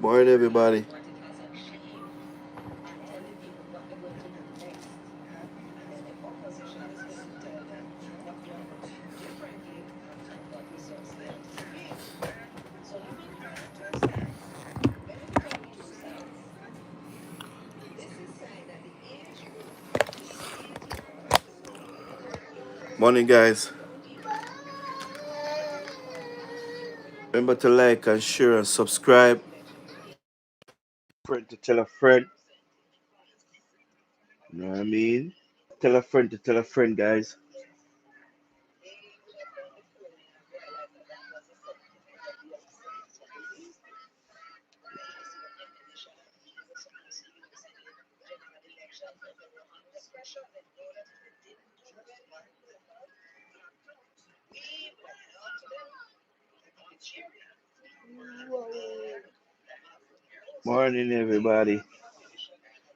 Morning, everybody. Morning, guys. Remember to like and share and subscribe. Friend to tell a friend. You know what I mean? Tell a friend to tell a friend, guys. Morning, everybody.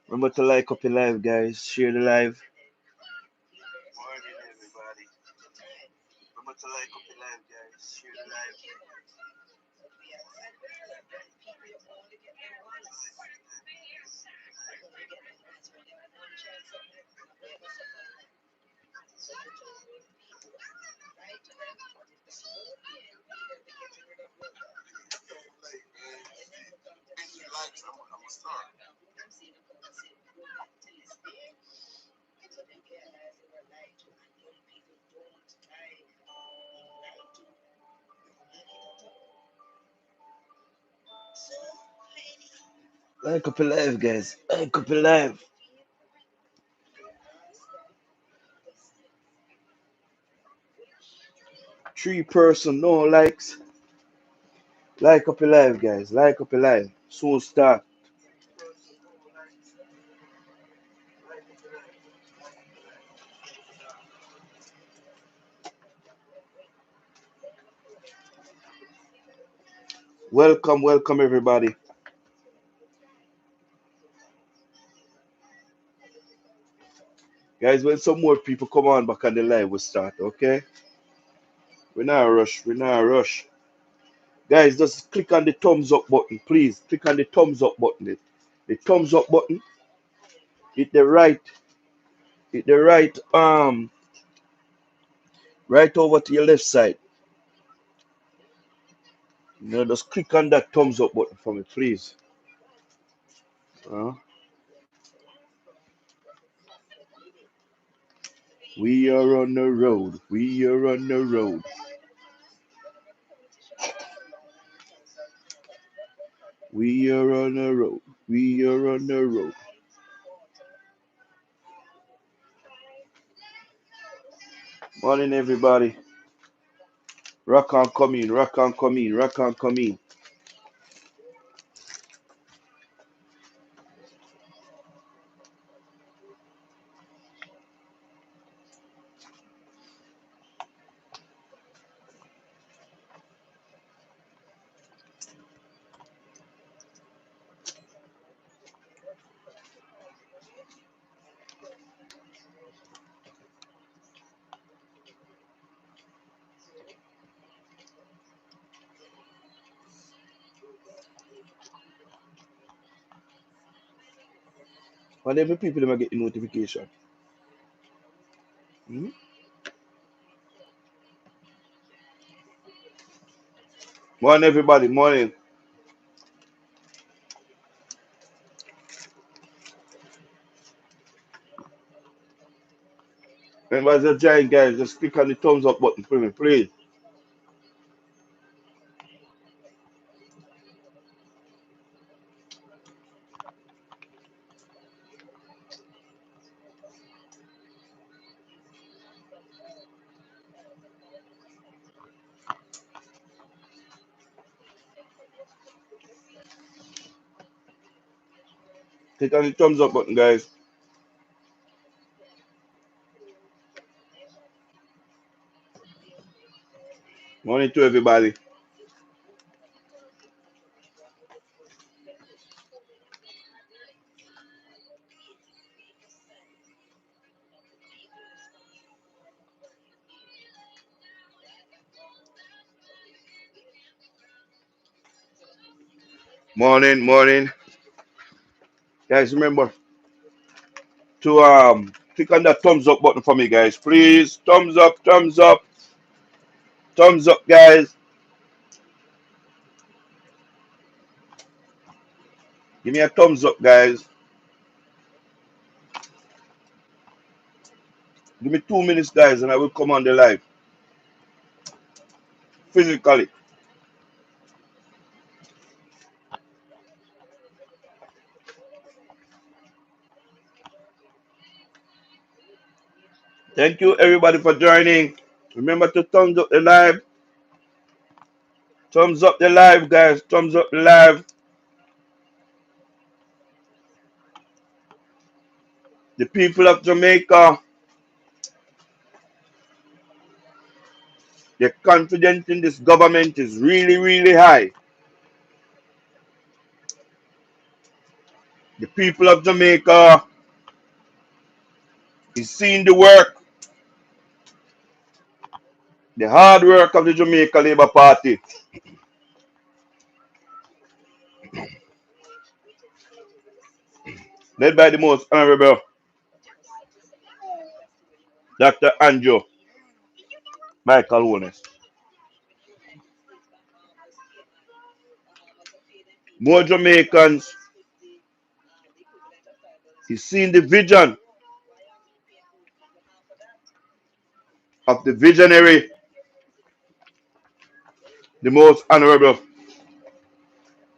Remember to like up your live, guys. Share the live. Morning, everybody. Remember to like up your live, guys. Share the live. Like up your live, guys. Like up your live. 3 person, no likes. Like up your live, guys. Like up your live. Soon start. Welcome, welcome, everybody. Guys, when some more people come on back on the live, we start, okay? We're not a rush. We're not a rush. Guys, just click on the thumbs up button, please. Click on the thumbs up button. The thumbs up button. Hit the right. Hit the right over to your left side. Just click on that thumbs up button for me, please. Uh, we are on the road. We are on the road. We are on the road. We are on the road. Morning, everybody. Rock on, come in. Rock on, come in. Rock on, come in. Whenever people them get the notification. Hmm? Morning, everybody. Morning. Remember, as a giant, guys, just click on the thumbs up button for me, please. Click on the thumbs up button, guys. Morning to everybody. Morning, morning. Guys, remember to click on that thumbs up button for me, guys. Please. Thumbs up, thumbs up, thumbs up, guys. Give me a thumbs up, guys. Give me 2 minutes, guys, and I will come on the live. Physically. Thank you everybody for joining. Remember to thumbs up the live. Thumbs up the live, guys. Thumbs up the live. The people of Jamaica, their confidence in this government is really, really high. The people of Jamaica is seeing the work, the hard work of the Jamaica Labour Party. Led by the most honorable Dr. Andrew Michael Holness. More Jamaicans is seeing the vision of the visionary, the most honorable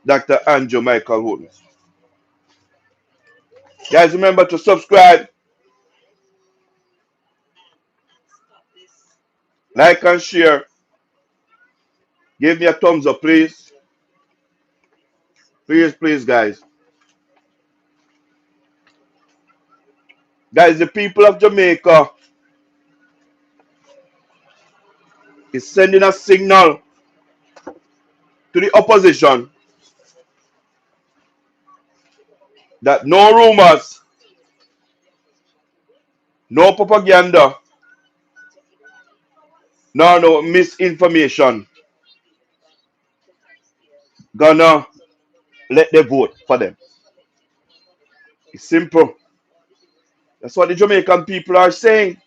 Dr. Andrew Michael Holness. Guys, remember to subscribe, like and share. Give me a thumbs up, please. Please, please, guys. Guys, the people of Jamaica is sending a signal to the opposition that no rumors, no propaganda, no misinformation gonna let them vote for them. It's simple. That's what the Jamaican people are saying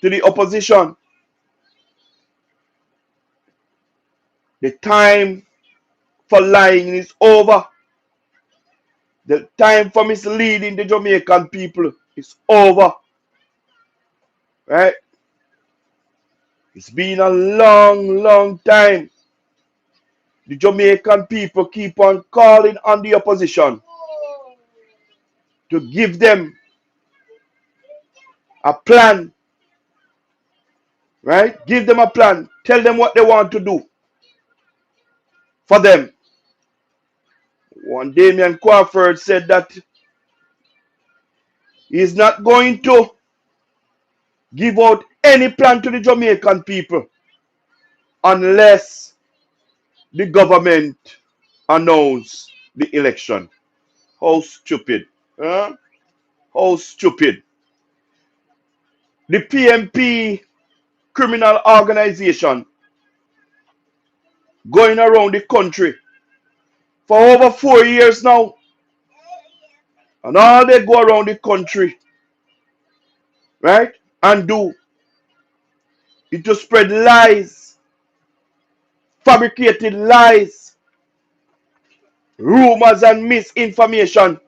to the opposition. The time for lying is over. The time for misleading the Jamaican people is over. Right? It's been a long, long time. The Jamaican people keep on calling on the opposition to give them a plan. Right? Give them a plan. Tell them what they want to do for them. One Damien Crawford said that he's not going to give out any plan to the Jamaican people unless the government announce the election. How stupid. Huh? How stupid. The PMP criminal organization going around the country for over 4 years now. And all they go around the country, right, and do is to spread lies, fabricated lies, rumors and misinformation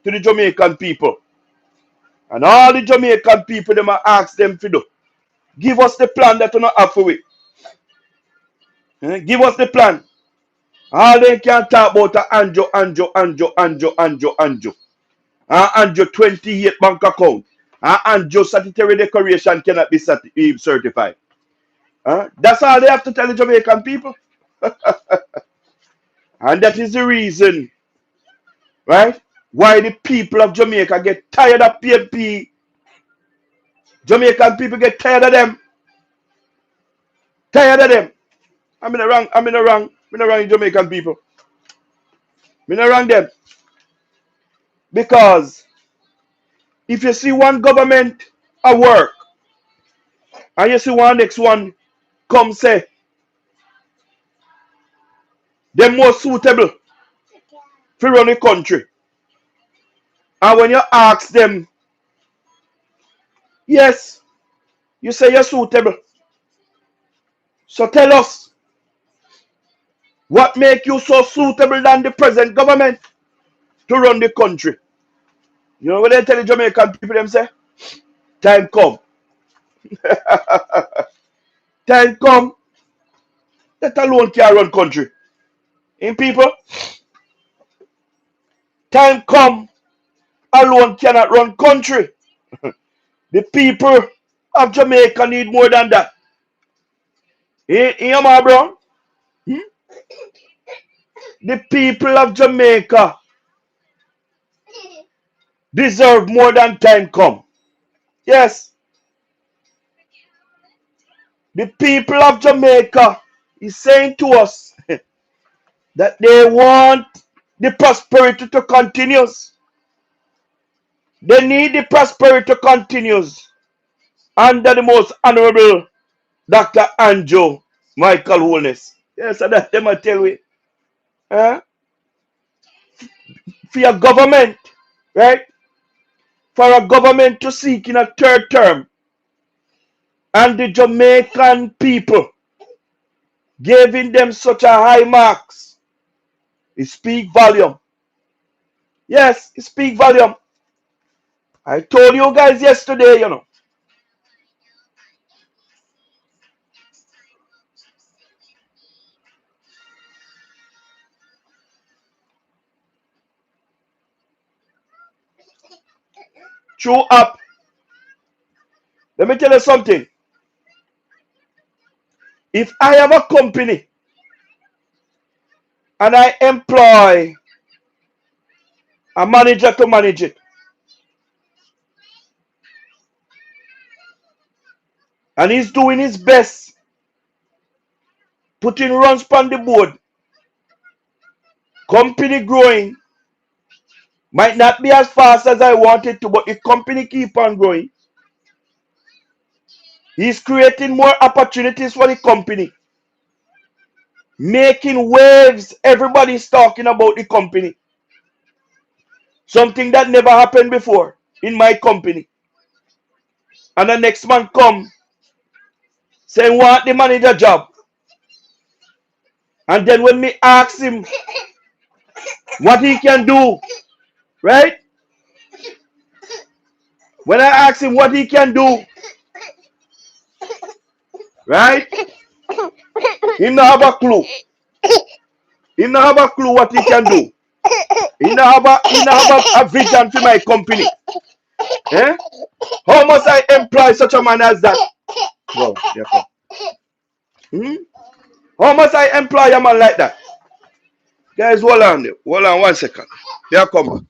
to the Jamaican people. And all the Jamaican people, them are ask them to do. Give us the plan that you not have for it. Give us the plan. All they can talk about Anjo. Anjo 28 bank account. Anjo statutory declaration cannot be certified. That's all they have to tell the Jamaican people. And that is the reason, right, why the people of Jamaica get tired of PNP. Jamaican people get tired of them. Tired of them. I'm in the wrong. I'm in the wrong. I'm in the wrong Jamaican people. I'm in the wrong them. Because if you see one government at work and you see one next one come say they're more suitable to run the country. And when you ask them, yes, you say you're suitable. So tell us, what make you so suitable than the present government to run the country? You know what they tell the Jamaican people them say? Time come. Time come. Let alone can run country. In people, time come alone cannot run country. The people of Jamaica need more than that. Hear my bro? Hmm? The people of Jamaica deserve more than time come. Yes, the people of Jamaica is saying to us that they want the prosperity to continue. They need the prosperity to continue under the most honorable Dr. Andrew Michael Holness. Yes, and that them I tell you. Eh? For your government, right? For a government to seek in a third term, and the Jamaican people giving them such a high marks, it speak volume. Yes, it speak volume. I told you guys yesterday, you know. True up. Let me tell you something. If I have a company and I employ a manager to manage it, and he's doing his best, putting runs on the board, company growing, might not be as fast as I want it to, but the company keep on growing. He's creating more opportunities for the company, making waves. Everybody's talking about the company. Something that never happened before in my company. And the next man come saying, want the manager job. And then when me ask him what he can do, right? When I ask him what he can do, right? He not have a clue. He not have a clue what he can do. He not have a vision for my company. Eh? How must I employ such a man as that? Wow, yeah, come. Hmm? How must I employ a man like that? Guys, hold on there. Hold on 1 second. There come.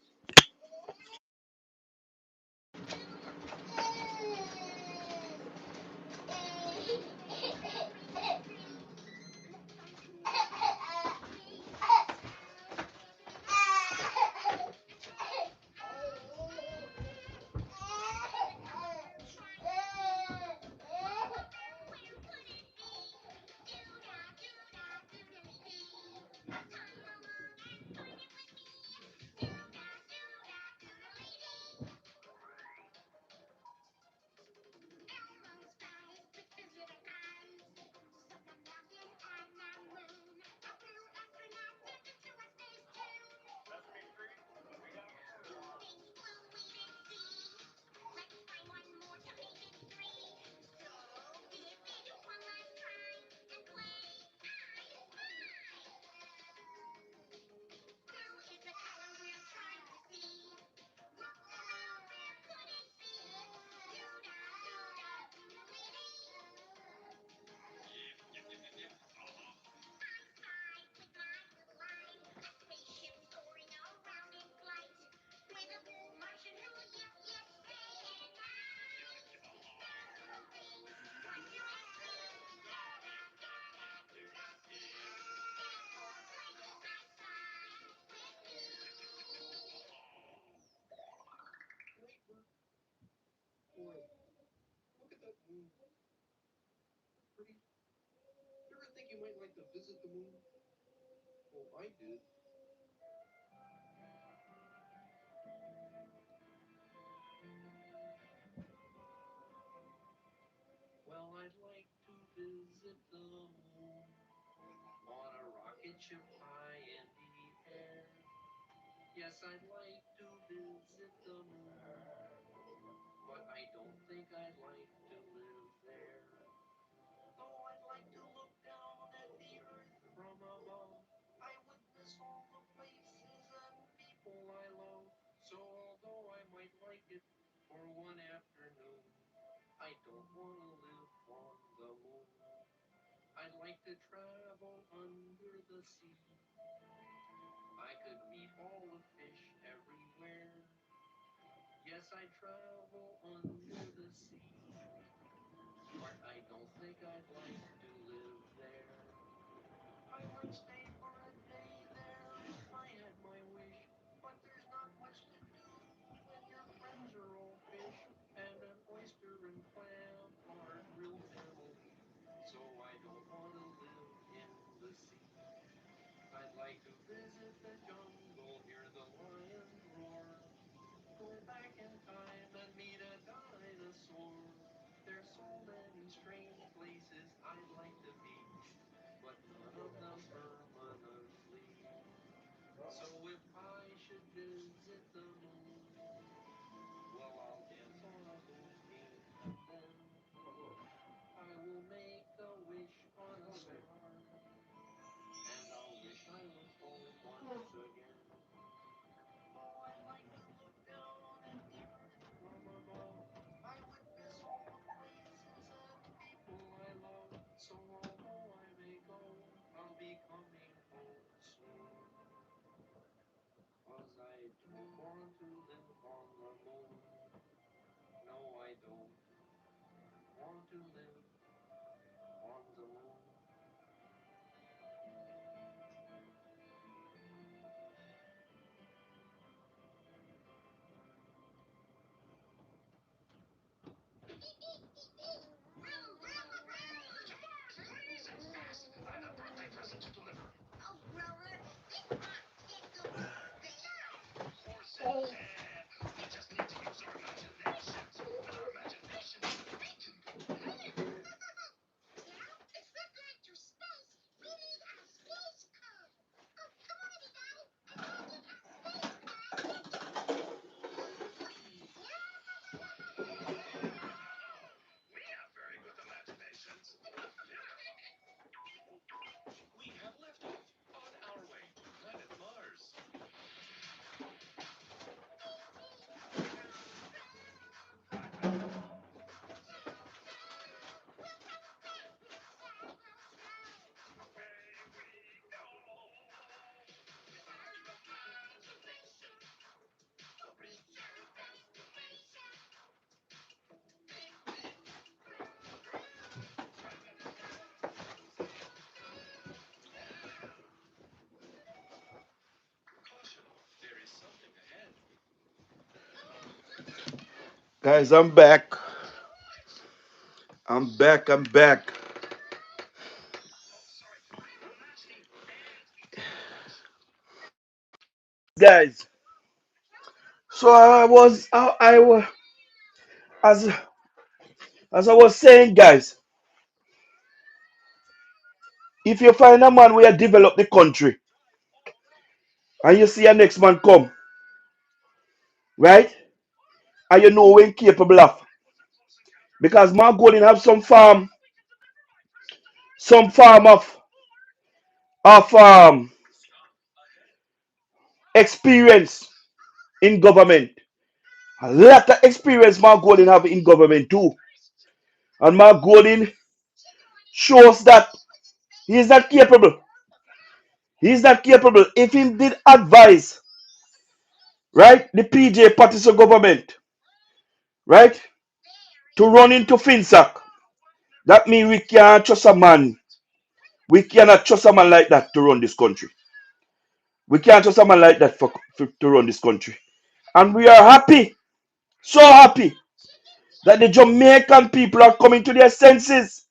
Guys, I'm back. I'm back. I'm back. Guys, so I was, as I was saying, guys, if you find a man where you develop the country and you see a next man come, right? And you know when capable of. Because Mark Golden have some farm of experience in government. A lot of experience Mark Golden have in government too. And Mark Golden shows that he is not capable. He is not capable. If he did advise, right, the PJ Patterson government, right, to run into Finsack, that means we can't trust a man. We cannot trust a man like that to run this country. We can't trust a man like that to run this country. And we are happy, so happy, that the Jamaican people are coming to their senses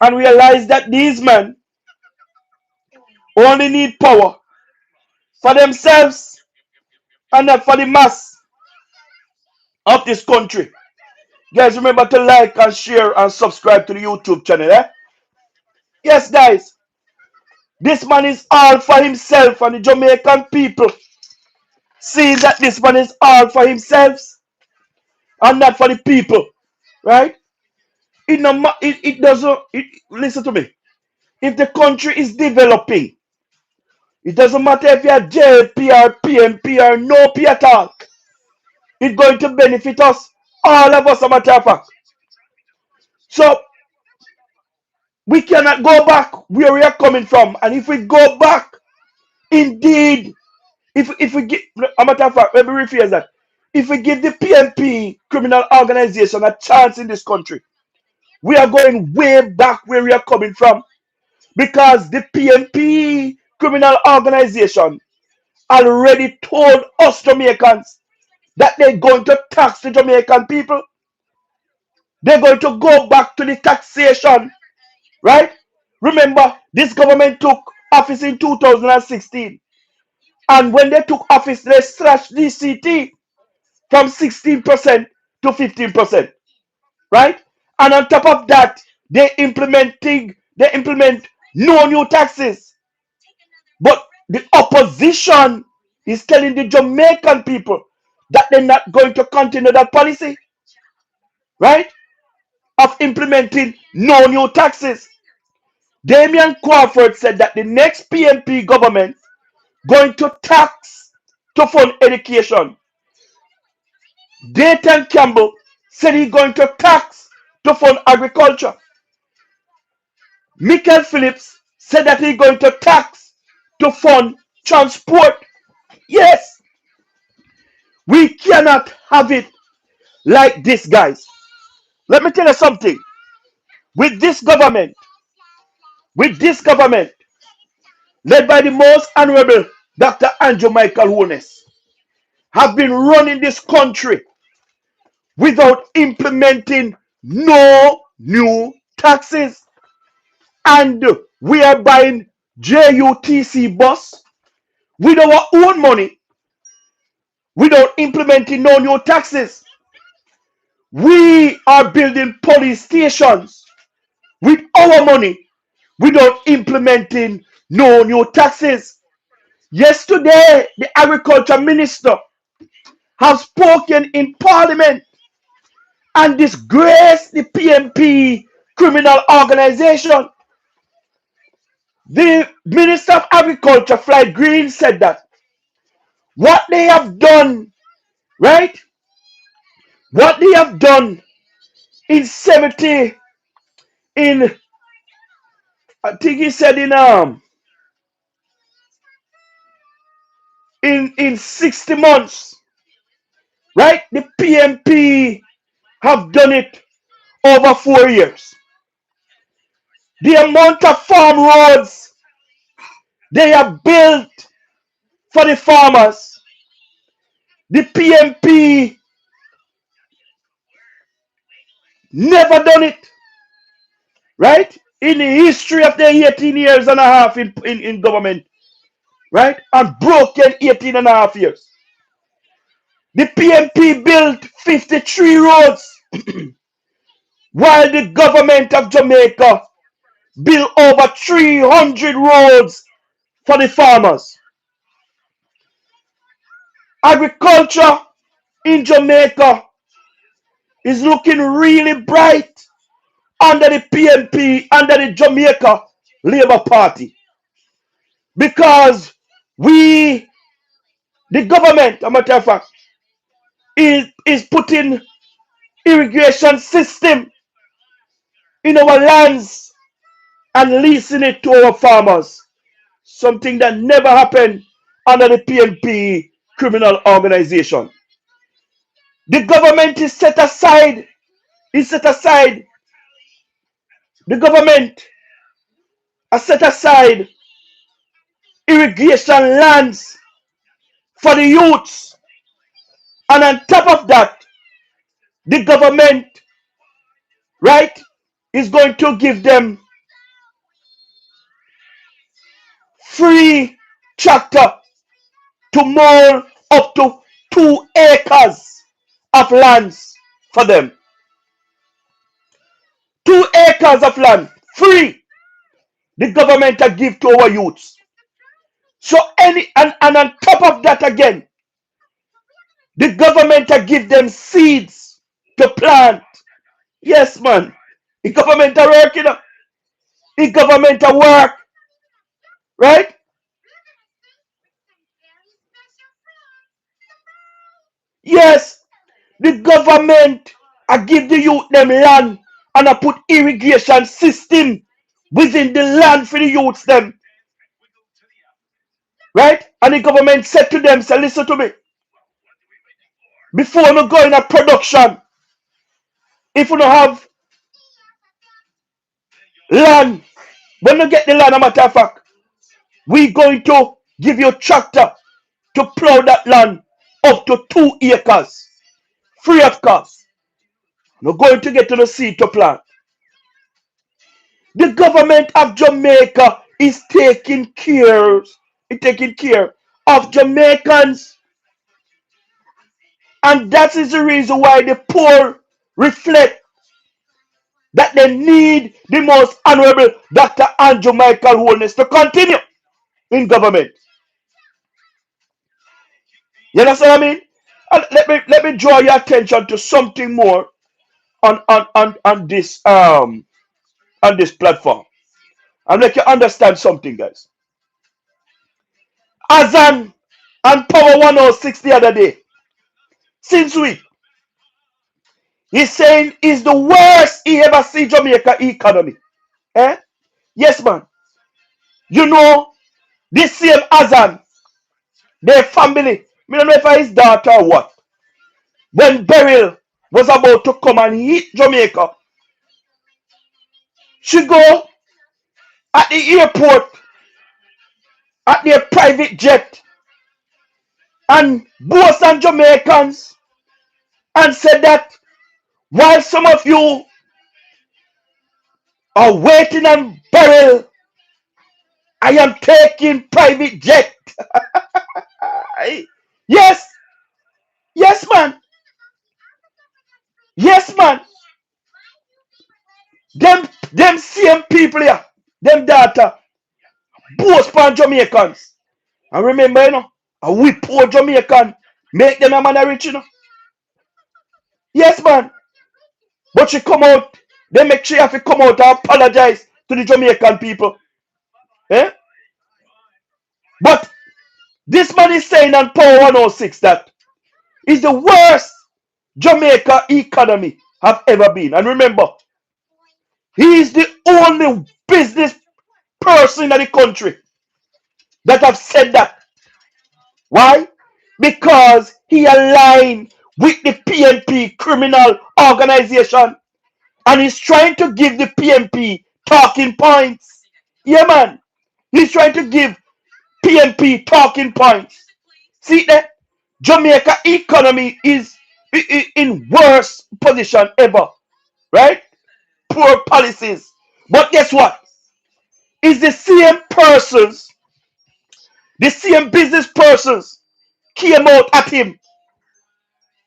and realize that these men only need power for themselves and not for the mass of this country. Guys, remember to like and share and subscribe to the YouTube channel. Eh? Yes, guys. This man is all for himself, and the Jamaican people see that this man is all for himself and not for the people, right? It doesn't. Listen to me. If the country is developing, it doesn't matter if you're JP or PMP or no P at all. It's going to benefit us, all of us, a matter of fact. So we cannot go back where we are coming from. And if we go back, indeed, if we give, a matter of fact, let me rephrase that. If we give the PMP criminal organization a chance in this country, we are going way back where we are coming from. Because the PMP criminal organization already told us Jamaicans that they're going to tax the Jamaican people. They're going to go back to the taxation, right? Remember, this government took office in 2016. And when they took office, they slashed DCT from 16% to 15%, right? And on top of that, they implement no new taxes. But the opposition is telling the Jamaican people that they're not going to continue that policy, right? Of implementing no new taxes. Damian Crawford said that the next PMP government going to tax to fund education. Dayton Campbell said he's going to tax to fund agriculture. Michael Phillips said that he's going to tax to fund transport. Yes, we cannot have it like this, guys. Let me tell you something. With this government, led by the most honorable Dr. Andrew Michael Holness, have been running this country without implementing no new taxes. And we are buying JUTC bus with our own money without implementing no new taxes. We are building police stations with our money without implementing no new taxes. Yesterday, the agriculture minister has spoken in parliament and disgraced the PMP criminal organization. The Minister of Agriculture, Floyd Green, said that what they have done, right? What they have done in 70, in I think he said in 60 months, right? The PMP have done it over 4 years. The amount of farm roads they have built for the farmers, the PMP never done it, right? In the history of their 18 years and a half in government, right? And broken 18 and a half years. The PMP built 53 roads, while the government of Jamaica built over 300 roads for the farmers. Agriculture in Jamaica is looking really bright under the PMP, under the Jamaica Labour Party. Because the government, a matter of fact, is putting irrigation system in our lands and leasing it to our farmers. Something that never happened under the PMP criminal organization. The government the government has set aside irrigation lands for the youths. And on top of that, the government, right, is going to give them free tractor to mow up to 2 acres of lands for them. 2 acres of land, free. the government a give to our youths. So and on top of that again, the government a give them seeds to plant. Yes, man. The government a work, you know. The government a work, right? Yes, the government a give the youth them land and a put irrigation system within the land for the youths them, right? And the government said to them, say, listen to me, before we go in a production, if you don't have land, when you get the land, a matter of fact, we going to give you a tractor to plow that land up to 2 acres, free of cost. You're going to get to the seed to plant. The government of Jamaica is taking care of Jamaicans, and that is the reason why the poor reflect that they need the most honorable Dr. Andrew Michael Holness to continue in government. You understand what I mean? And let me draw your attention to something more on this platform. And make you understand something, guys. Azan and Power 106 the other day, since week, he's saying it's the worst he ever see Jamaica economy. Eh? Yes, man. You know, this same Azan, their family, I don't know if it's his daughter or what, when Beryl was about to come and hit Jamaica, she go at the airport at their private jet and boast on Jamaicans and said that while some of you are waiting on Beryl, I am taking private jet. Yes, yes, man. Yes, man. Them same people here, them data, boast on Jamaicans. And remember, you know, we poor Jamaican make them a man rich, you know. Yes, man. But she come out, they make sure you have to come out and apologize to the Jamaican people. Eh? But this man is saying on Power 106 that is the worst Jamaica economy have ever been. And remember, he is the only business person in the country that have said that. Why? Because he aligned with the PNP criminal organization and he's trying to give the PNP talking points. Yeah, man. He's trying to give PNP talking points. See that Jamaica economy is in worst position ever, right? Poor policies. But guess what? It's the same persons, the same business persons came out at him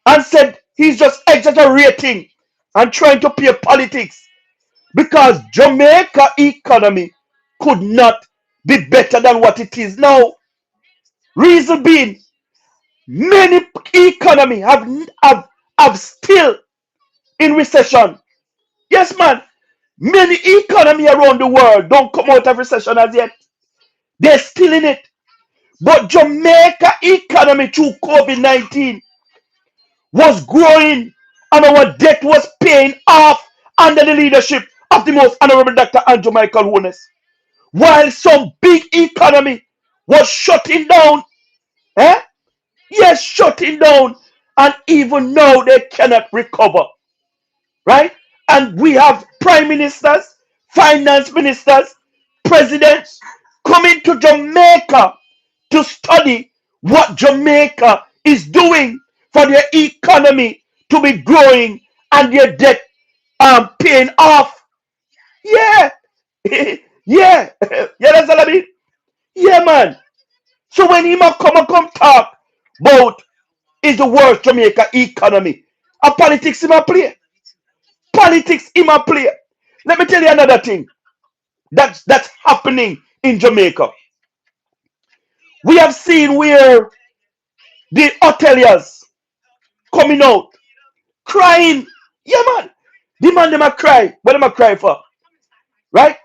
and said he's just exaggerating and trying to play politics because Jamaica economy could not be better than what it is now. Reason being, many economy have still in recession. Yes, man. Many economy around the world don't come out of recession as yet. They're still in it. But Jamaica economy through COVID-19 was growing and our debt was paying off under the leadership of the most honorable Dr. Andrew Michael Holness. While some big economy was shutting down. Eh? Yes, shutting down. And even now they cannot recover. Right? And we have prime ministers, finance ministers, presidents coming to Jamaica to study what Jamaica is doing for their economy to be growing and their debt paying off. Yeah. Yeah. Yeah, that's what I mean. Yeah, man. So when he come talk about is the worst Jamaica economy, a politics in my play. Politics in my play. Let me tell you another thing. That's happening in Jamaica. We have seen where the hoteliers coming out crying. Yeah, man. The man them a cry. What them a cry for? Right?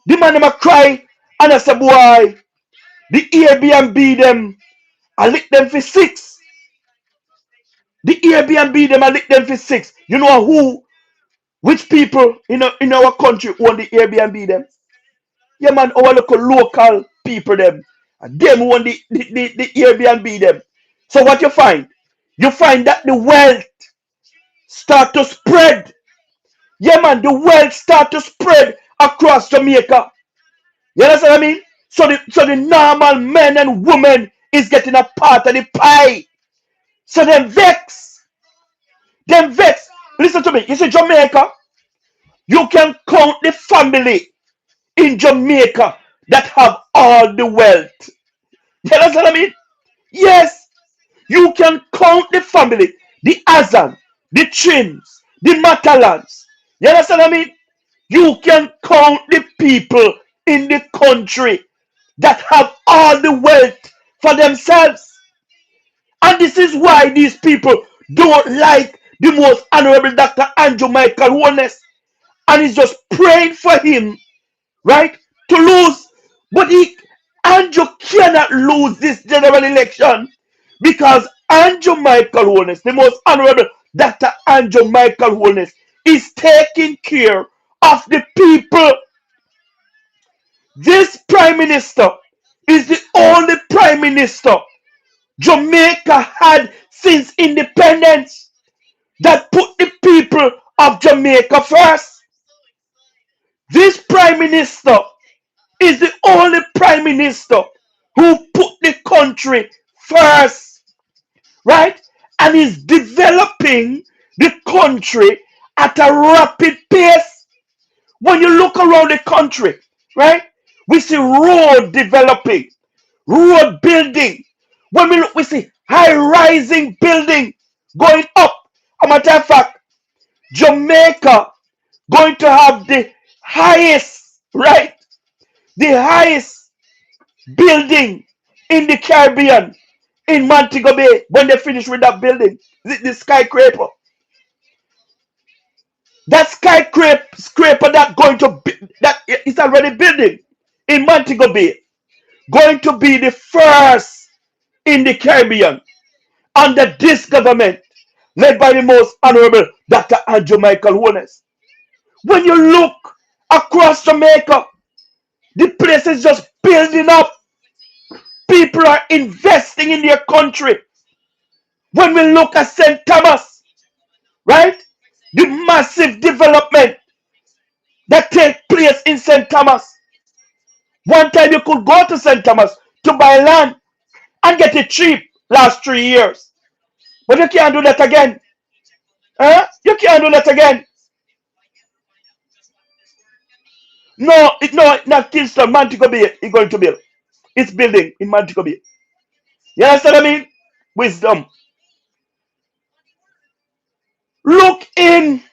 The man them a cry and I say, boy, the Airbnb them, I lick them for six. The Airbnb them, I lick them for six. You know who, which people in our country own the Airbnb them? Yeah, man, our local people them. And them own the Airbnb them. So what you find? You find that the wealth start to spread. Yeah, man, the wealth start to spread across Jamaica. You understand what I mean? So the normal men and women is getting a part of the pie. So them vex. Them vex. Listen to me. You see Jamaica, you can count the family in Jamaica that have all the wealth. You understand what I mean? Yes, you can count the family, the Azan, the Chins, the Matalans. You understand what I mean? You can count the people in the country that have all the wealth for themselves. And this is why these people don't like the most honorable Dr. Andrew Michael Holness. And he's just praying for him, right, to lose. But Andrew cannot lose this general election because Andrew Michael Holness, the most honorable Dr. Andrew Michael Holness, is taking care of the people. This prime minister is the only prime minister Jamaica had since independence that put the people of Jamaica first. This prime minister is the only prime minister who put the country first, right? And is developing the country at a rapid pace. When you look around the country, right, we see road developing, road building. When we look, we see high rising building going up. As a matter of fact, Jamaica going to have the highest, right? The highest building in the Caribbean in Montego Bay when they finish with that building, the skyscraper. That skyscraper that going to be, that is already building in Montego Bay, going to be the first in the Caribbean under this government led by the most honorable Dr. Andrew Michael Holness. When you look across Jamaica, the place is just building up. People are investing in their country. When we look at St. Thomas, right? The massive development that takes place in St. Thomas. One time you could go to St. Thomas to buy land and get it cheap last 3 years. But you can't do that again. Huh? You can't do that again. No, not Kingston, Montego Bay is going to build. It's building in Montego Bay. You understand what I mean? Wisdom. Look in,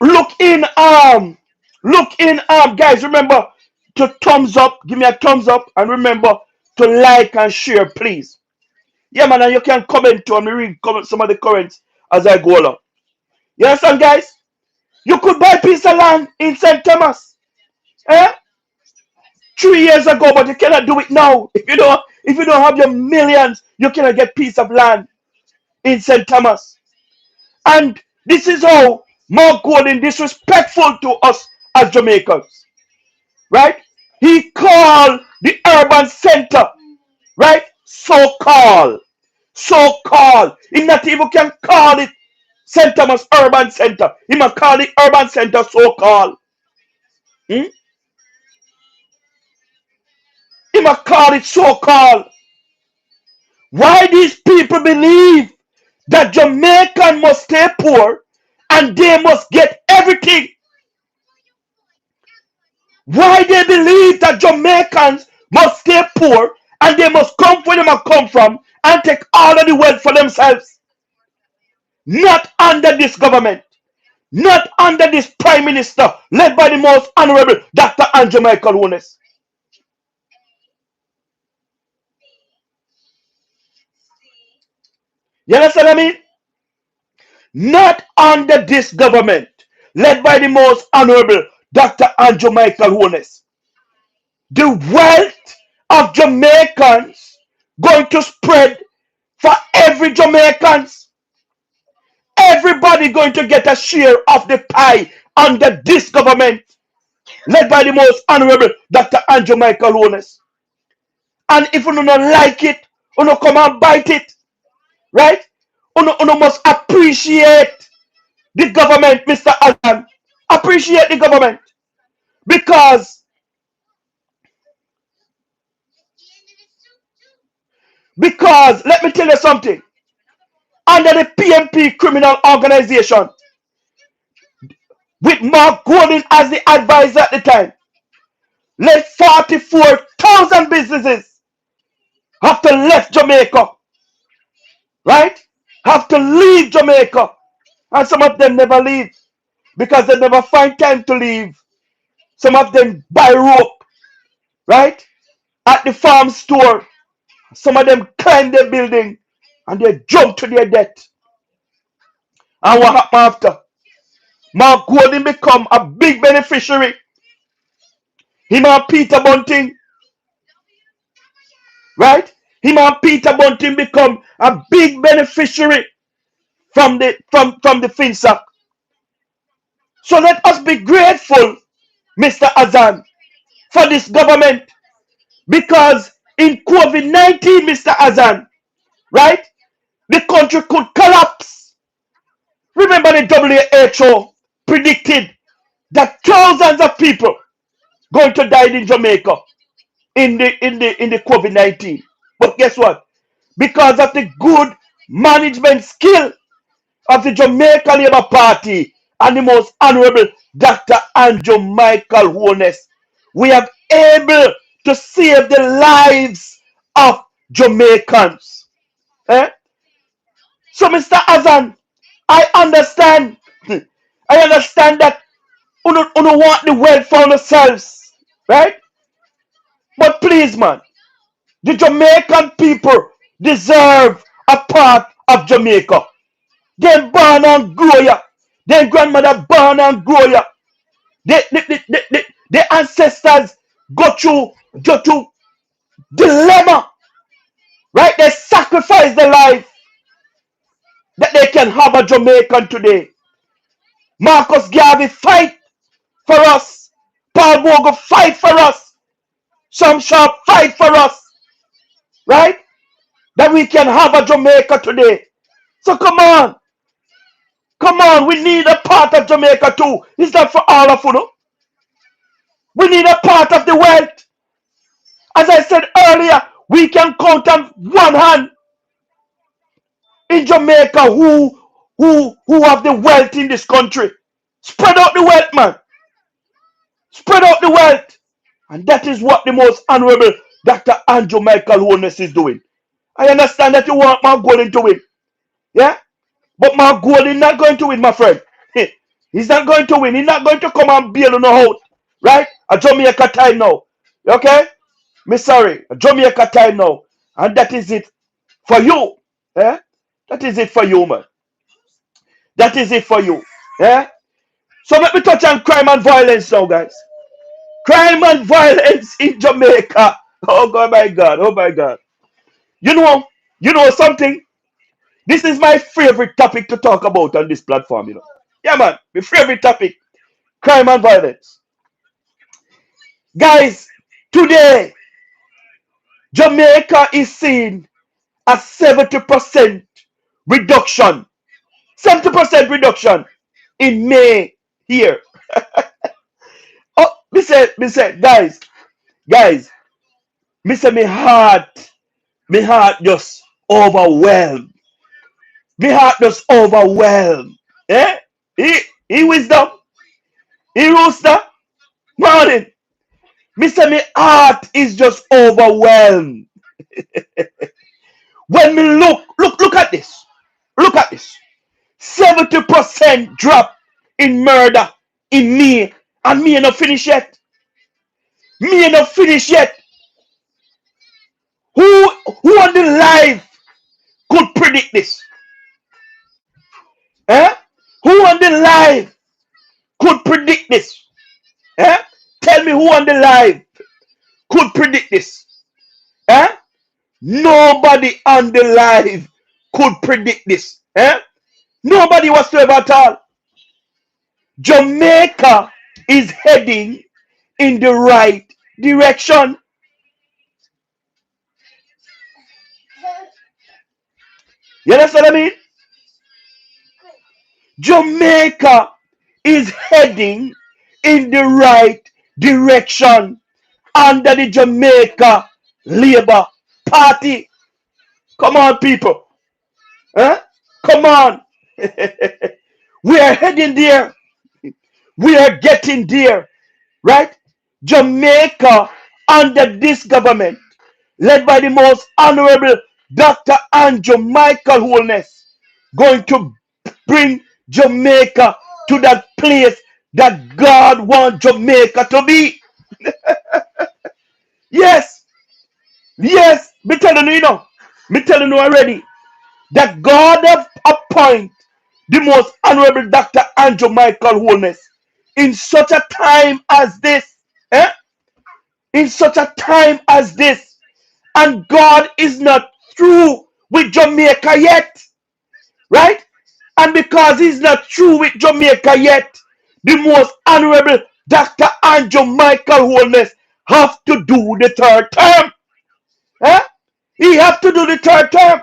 look in, guys. Remember to thumbs up, give me a thumbs up, and remember to like and share, please. Yeah, man, and you can comment too, and me read some of the comments as I go along. You understand, guys? You could buy a piece of land in St. Thomas, eh? 3 years ago, but you cannot do it now. If you don't have your millions, you cannot get piece of land in St. Thomas. And this is how Mark Gordon disrespectful to us as Jamaicans, right? He called the urban center, right? So-called. He not even can call it St. Thomas Urban Center. He must call it urban center so-called. Hmm? He must call it so-called. Why these people believe that Jamaican must stay poor and they must get everything? Why they believe that Jamaicans must stay poor and they must come where they must come from and take all of the wealth for themselves? Not under this government. Not under this Prime Minister led by the most honorable Dr. Andrew Michael Wones. You understand what I mean? Not under this government led by the most honorable Dr. Andrew Michael Wones. The wealth of Jamaicans going to spread for every Jamaicans. Everybody going to get a share of the pie under this government led by the most honorable Dr. Andrew Michael Wones. And if you don't like it, you don't come and bite it, right? You must appreciate the government, Mr. Azan. Appreciate the government. Because let me tell you something. Under the PMP criminal organization, with Mark Gordon as the advisor at the time, let 44,000 businesses have to left Jamaica, right? Have to leave Jamaica. And some of them never leave because they never find time to leave. Some of them buy rope, right? At the farm store. Some of them climb their building and they jump to their death. And what happened after? Mark Gordon become a big beneficiary. Him and Peter Bunting, right? Him and Peter Bunting become a big beneficiary from the FinSac. So let us be grateful, Mr. Azan, for this government. Because in COVID-19, Mr. Azan, right? The country could collapse. Remember the WHO predicted that thousands of people going to die in Jamaica in the COVID-19. But guess what? Because of the good management skill of the Jamaica Labour Party and the most honorable Dr. Andrew Michael Wones, we have able to save the lives of Jamaicans. Eh? So, Mr. Azan, I understand. I understand that you don't want the wealth for yourselves, right? But please, man, the Jamaican people deserve a part of Jamaica. They born and grow ya. Their grandmother born and grow ya. The ancestors go through dilemma, right? They sacrifice their life that they can have a Jamaican today. Marcus Garvey fight for us. Paul Bogle fight for us. Sam Sharp fight for us, right? That we can have a Jamaica today. So come on, we need a part of Jamaica too. It's not for all of you. We need a part of the wealth. As I said earlier, we can count on one hand in Jamaica who have the wealth in this country. Spread out the wealth, man. Spread out the wealth. And that is what the most honorable Dr. Andrew Michael Wones is doing. I understand that you want Mark Golden to win. Yeah? But Mark Golden not going to win, my friend. He's not going to win. He's not going to come and bail on out. Right? A Jamaica time now. Okay? Me sorry. A Jamaica time now. And that is it for you. Yeah? That is it for you, man. That is it for you. Yeah? So let me touch on crime and violence now, guys. Crime and violence in Jamaica. Oh God, my God. Oh my God. You know something? This is my favorite topic to talk about on this platform, Yeah, man. My favorite topic. Crime and violence. Guys, today, Jamaica is seeing a 70% reduction. 70% reduction in May here. Oh, me say, guys, me say my heart just overwhelmed. My heart just overwhelmed. Eh? He wisdom, he rooster, morning. Me say my heart is just overwhelmed. When me look at this. Look at this. 70% drop in murder in me, and me not finish yet. Me not finish yet. Who on the live could predict this? Eh? Who on the live could predict this? Eh? Tell me who on the live could predict this? Eh? Nobody on the live could predict this. Eh? Nobody whatsoever at all. Jamaica is heading in the right direction. You understand what I mean? Jamaica is heading in the right direction under the Jamaica Labour Party. Come on, people. Huh? Come on. We are heading there. We are getting there. Right? Jamaica under this government, led by the most honorable Dr. Andrew Michael Holness, going to bring Jamaica to that place that God wants Jamaica to be. Yes, yes, me telling you now, me telling you already that God have appointed the most honorable Dr. Andrew Michael Holness in such a time as this. Eh? In such a time as this. And God is not through with Jamaica yet. Right? And because he's not through with Jamaica yet, the most honorable Dr. Andrew Michael Holness have to do the third term. Eh? He have to do the third term.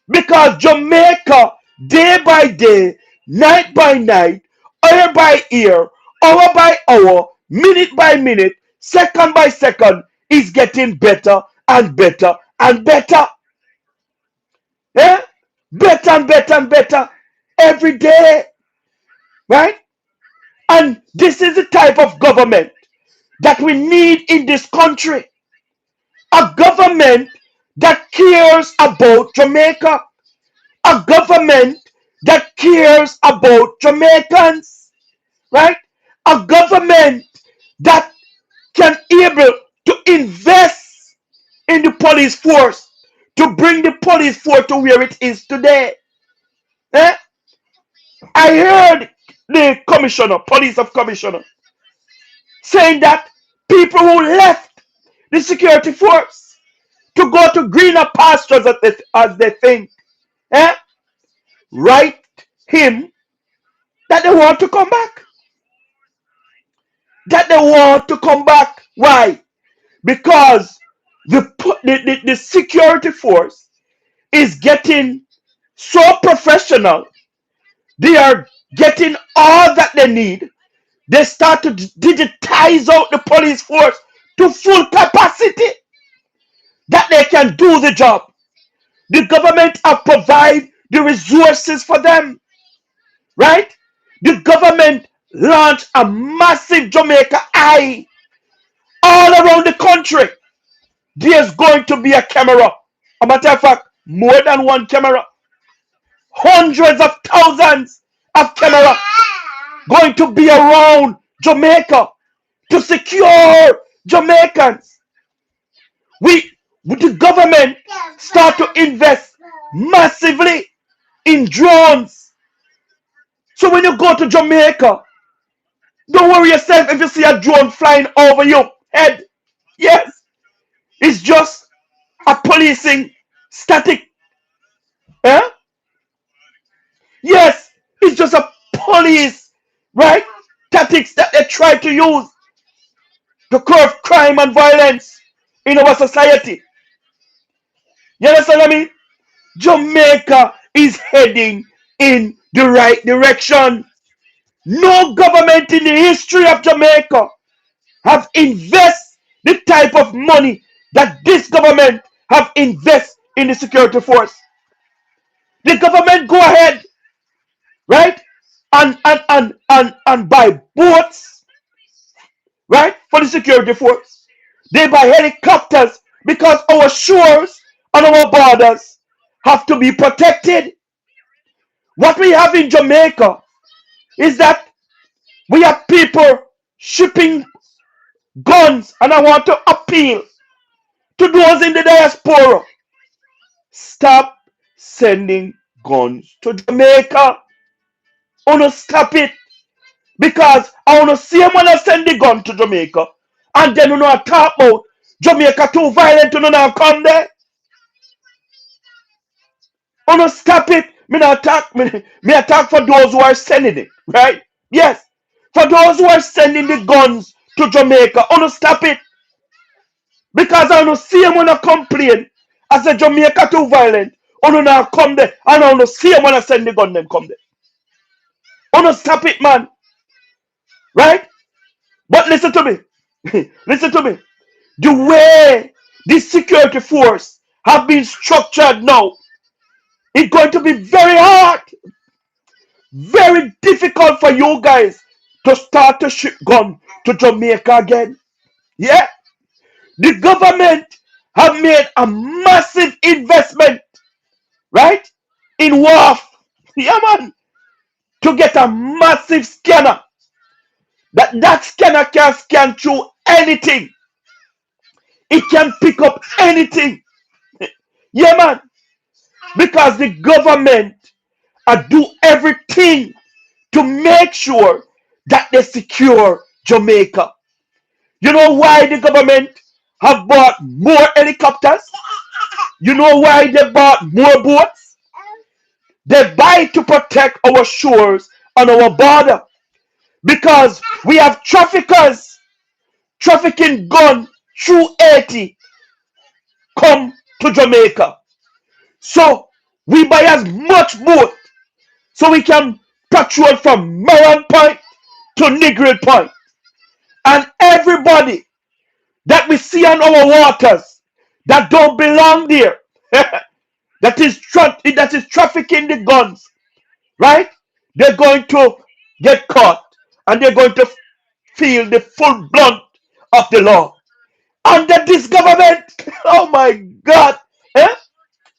Because Jamaica, day by day, night by night, year by year, hour by hour, minute by minute, second by second, is getting better and better and better. Eh? Better and better and better every day. Right? And this is the type of government that we need in this country. A government that cares about Jamaica. A government that cares about Jamaicans. Right? A government that can able to invest in the police force to bring the police force to where it is today. Eh? I heard the commissioner, police of commissioner, saying that people who left the security force to go to greener pastures as they think, eh, write him that they want to come back. That they want to come back. Why? Because the security force is getting so professional. They are getting all that they need. They start to digitize out the police force to full capacity that they can do the job. The government have provided the resources for them, right? The government launched a massive Jamaica Eye all around the country. There's going to be a camera. A matter of fact, more than one camera. Hundreds of thousands of cameras going to be around Jamaica to secure Jamaicans. The government start to invest massively in drones. So when you go to Jamaica, don't worry yourself if you see a drone flying over your head. Yes, it's just a policing static. Eh? Yes, it's just a police, right? Tactics that they try to use to curb crime and violence in our society. You understand what I mean? Jamaica is heading in the right direction. No government in the history of Jamaica have invested the type of money that this government have invested in the security force. The government go ahead, right, and buy boats, right, for the security force. They buy helicopters because our shores and our borders have to be protected. What we have in Jamaica is that we have people shipping guns, and I want to appeal to those in the diaspora. Stop sending guns to Jamaica. I want to stop it because I want to see them when I send the gun to Jamaica, and then you know I talk about Jamaica too violent, you know now come there. I want to stop it. Me not attack me attack for those who are sending it, right? Yes, for those who are sending the guns to Jamaica, I want to stop it because I want to see them when I complain. I say Jamaica too violent. I want to now come there, and I want to see them when I send the gun them come there. I want to stop it, man. Right? But listen to me. Listen to me. The way this security force have been structured now, it's going to be very hard, very difficult for you guys to start to ship gun to Jamaica again. Yeah, the government have made a massive investment, right, in WAF. Yeah, man, to get a massive scanner. That scanner can scan through anything. It can pick up anything. Yeah, man, because the government do everything to make sure that they secure Jamaica. You know why the government have bought more helicopters? You know why they bought more boats? They buy to protect our shores and our border because we have traffickers trafficking gun through Haiti come to Jamaica. So we buy as much boat so we can patrol from Maran Point to Negril Point. And everybody that we see on our waters that don't belong there, that is trafficking the guns, right? They're going to get caught and they're going to feel the full blunt of the law. Under this government, oh my God, eh?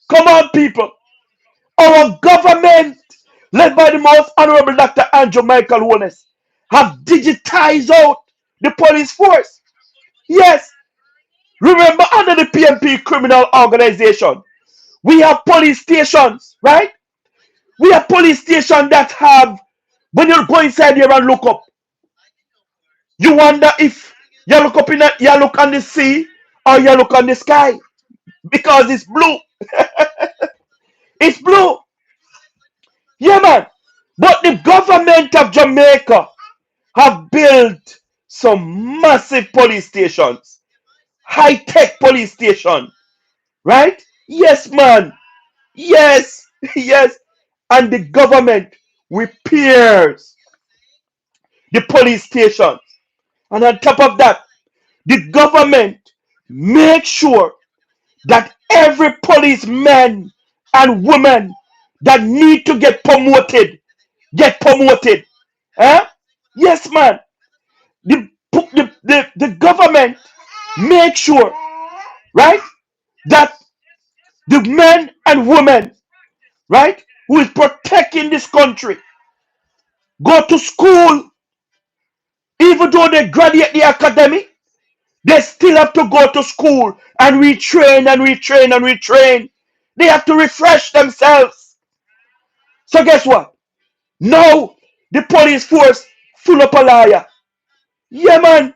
Come on, people. Our government, led by the most honorable Dr. Andrew Michael Wallace, have digitized out the police force. Yes, remember under the PMP criminal organization, we have police stations, right? We have police stations that have, when you go inside here and look up, you wonder if you look up you look on the sea or you look on the sky because it's blue. It's blue. Yeah, man. But the government of Jamaica have built some massive police stations, high-tech police station, right? Yes, man. Yes, yes. And the government repairs the police station. And on top of that, the government makes sure that every policeman and woman that need to get promoted. Huh? Yes, man. The government make sure, right, that the men and women, right, who is protecting this country go to school. Even though they graduate the academy, they still have to go to school and retrain and retrain and retrain. They have to refresh themselves. So guess what? Now the police force full of a liar. Yeah, man.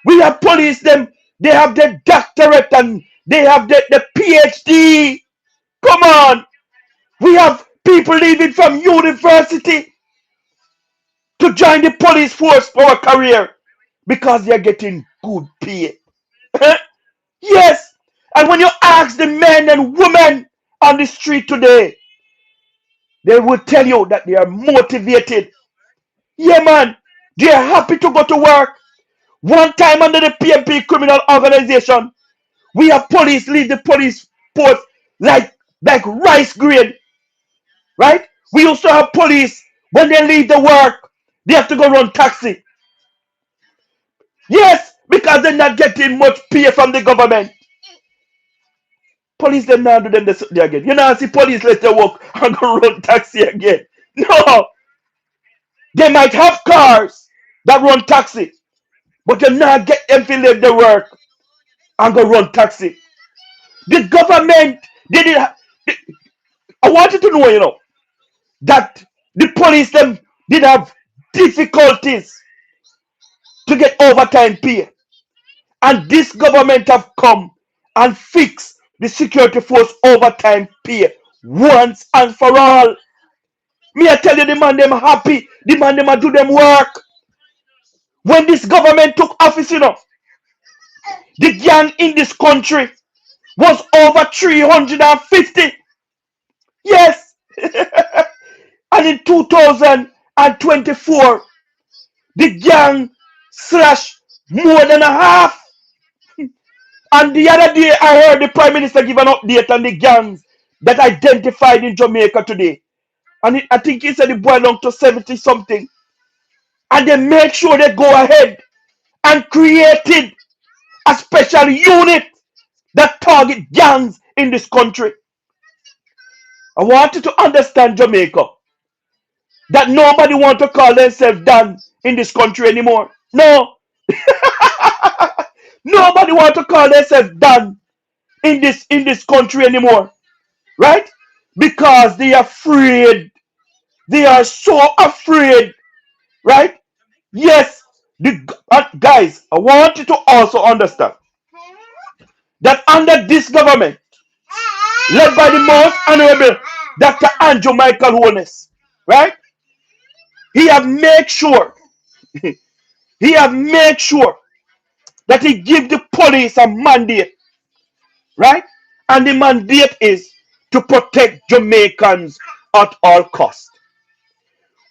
We have police them. They have the doctorate and they have the PhD. Come on. We have people leaving from university to join the police force for a career because they're getting good pay. Yes. And when you ask the men and women on the street today, they will tell you that they are motivated. Yeah, man. They are happy to go to work. One time under the PMP criminal organization, we have police leave the police post like rice grain, right? We used to have police when they leave the work, they have to go run taxi. Yes, because they're not getting much pay from the government. Police them now do them this again. You know, see police let them work and go run taxi again. No, They might have cars that run taxi, but you not get them to leave the work and go run taxi. The government, they did. I want you to know, that the police them did have difficulties to get overtime pay, and this government have come and fixed the security force overtime pay once and for all. Me, I tell you, the man them happy. The man them a do them work. When this government took office, the gang in this country was over 350. Yes. And in 2024, the gang slashed more than a half. And the other day, I heard the Prime Minister give an update on the gangs that identified in Jamaica today. And I think he said it boiled down to 70 something. And they make sure they go ahead and created a special unit that target gangs in this country. I want you to understand, Jamaica, that nobody want to call themselves Dan in this country anymore. No. Nobody want to call themselves Dan in this country anymore. Right? Because they are afraid. They are so afraid. Right? Yes. Guys, I want you to also understand that under this government, led by the most honorable Dr. Andrew Michael Holness, right? He have made sure, he have made sure that he give the police a mandate, right? And the mandate is to protect Jamaicans at all cost.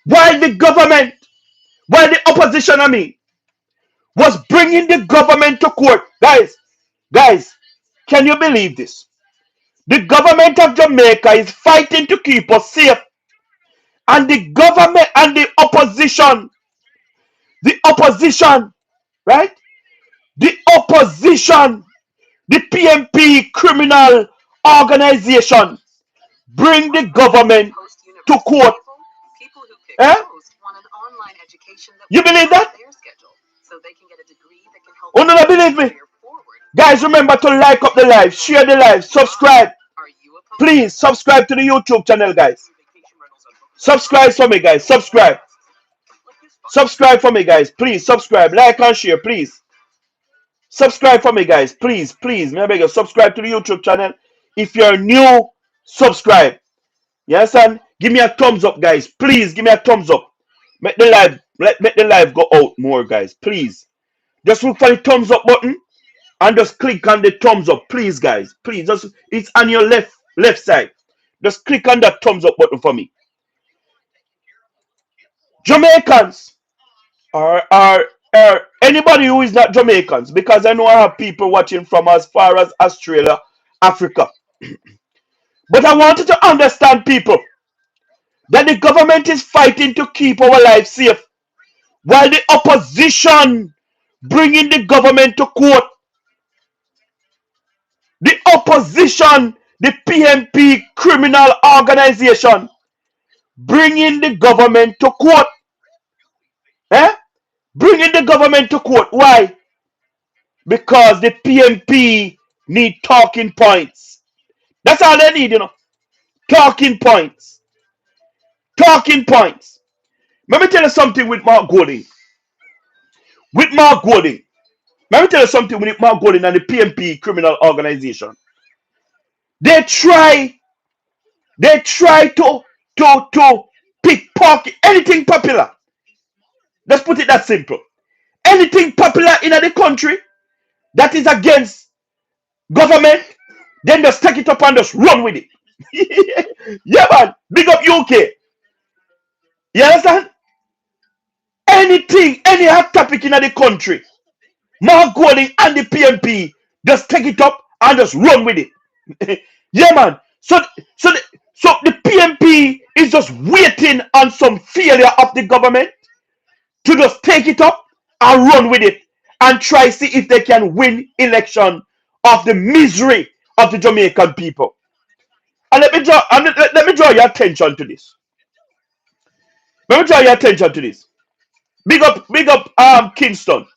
While the government, while the opposition, was bringing the government to court, guys, can you believe this? The government of Jamaica is fighting to keep us safe. And the government and the opposition, right? The opposition, the PMP criminal organization, bring the government to court. Eh? You believe that? Oh, no, believe me. Guys, remember to like up the live, share the live, subscribe. Please subscribe to the YouTube channel, guys. Subscribe for me, guys. Subscribe. Subscribe for me, guys. Please subscribe, like and share, please. Subscribe for me, guys. Please. May I beg you, subscribe to the YouTube channel. If you're new, subscribe. You understand? Give me a thumbs up, guys. Please give me a thumbs up. Make the live go out more, guys. Please. Just look for the thumbs up button and just click on the thumbs up, please, guys. Please, it's on your left side. Just click on that thumbs up button for me. Jamaicans are anybody who is not Jamaicans, because I know I have people watching from as far as Australia, Africa. But I want you to understand, people, that the government is fighting to keep our lives safe, while the opposition bringing the government to court. The opposition, the PMP criminal organization, bringing the government to court. Eh? Bringing the government to court. Why? Because the PMP need talking points. That's all they need, Talking points. Talking points. Let me tell you something with Mark Golding. Let me tell you something with Mark Golding and the PMP criminal organization. They try to pickpocket anything popular. Let's put it that simple. Anything popular in the country that is against government, then just take it up and just run with it. Yeah, man. Big up UK. You understand? Anything, any hot topic in the country, Mark Golding and the PMP just take it up and just run with it. Yeah, man. So the PMP is just waiting on some failure of the government to just take it up and run with it and try see if they can win election of the misery of the Jamaican people. And let me draw your attention to this. Let me draw your attention to this. Big up, Kingston.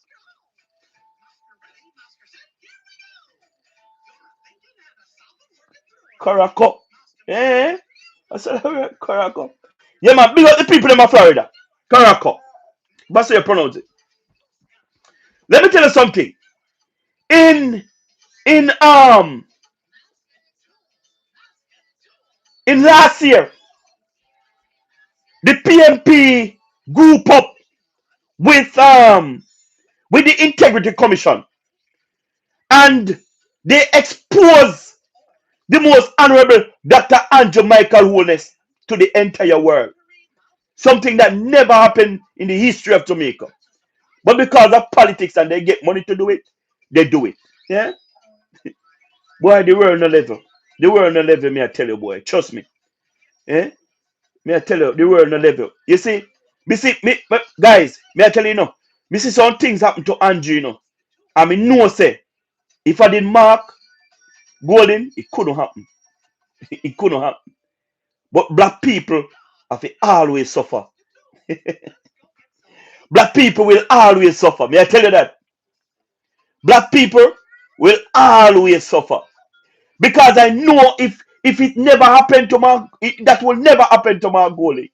Caraco. Eh? I said, Caraco. Yeah, man, big up the people in my Florida. Caraco. That's how you pronounce it. Let me tell you something. In in um in last year, the PMP group up with the Integrity Commission, and they expose the most honorable Dr. Andrew Michael Holness to the entire world. Something that never happened in the history of Jamaica. But because of politics and they get money to do it, they do it. Yeah? Boy, the world no level. The world no level, me I tell you, boy. Trust me. Eh? Me I tell you, the world no level. You see? But guys, me I tell you, me see some things happen to Andrew, I mean, no say, if I did mark Golden, it couldn't happen. It couldn't happen. But black people have to always suffer. Black people will always suffer. May I tell you that? Black people will always suffer. Because I know if it never happened to that will never happen to Mark Golden.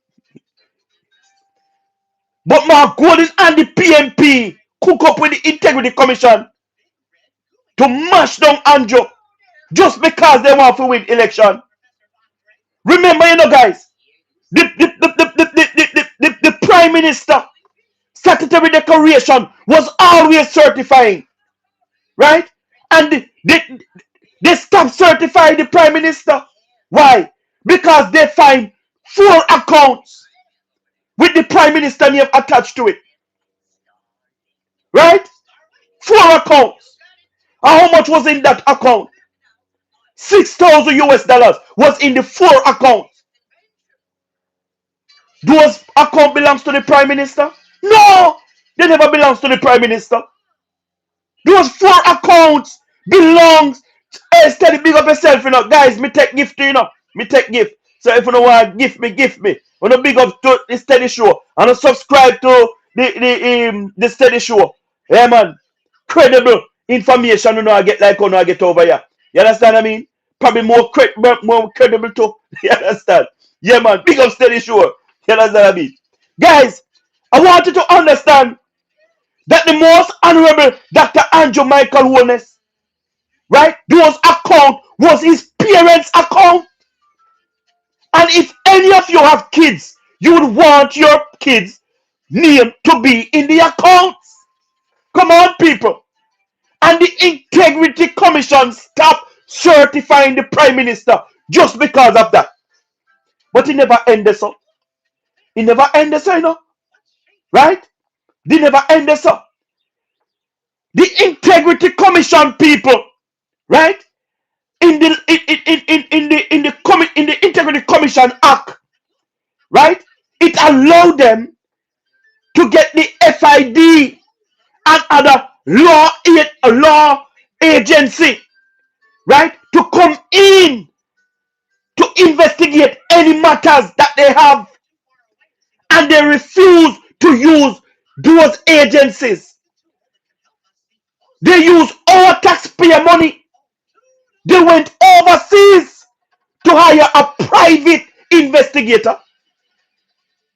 But Mark Golden and the PMP cook up with the Integrity Commission to mash down Andrew just because they want to win election. Remember, guys, the Prime Minister statutory declaration was always certifying, right? And they stopped certifying the Prime Minister. Why? Because they find 4 accounts with the Prime Minister name attached to it, right? 4 accounts. And how much was in that account? 6,000 US dollars was in the 4 accounts. Those account belongs to the Prime Minister? No, they never belongs to the Prime Minister. Those 4 accounts belongs. Hey, steady, big up yourself, guys. Me take gift to Me take gift. So if you don't want to gift me. When you big up to the steady show and subscribe to the steady show. Yeah, man. Credible information I get like I get over here. You understand what I mean? Probably more credible too. You understand? Yeah, man. Big up steady show. You understand what I mean? Guys, I want you to understand that the most honorable Dr. Andrew Michael Holness, right? Those account was his parents' account. And if any of you have kids, you would want your kids' name to be in the accounts. Come on, people. And the Integrity Commission stopped certifying the Prime Minister just because of that. But it never ended so. It never ended so, right? They never ended so. The Integrity Commission people, right? In the Integrity Commission Act, right? It allowed them to get the FID and other law agency, right, to come in to investigate any matters that they have, and they refuse to use those agencies. They use our taxpayer money. They went overseas to hire a private investigator,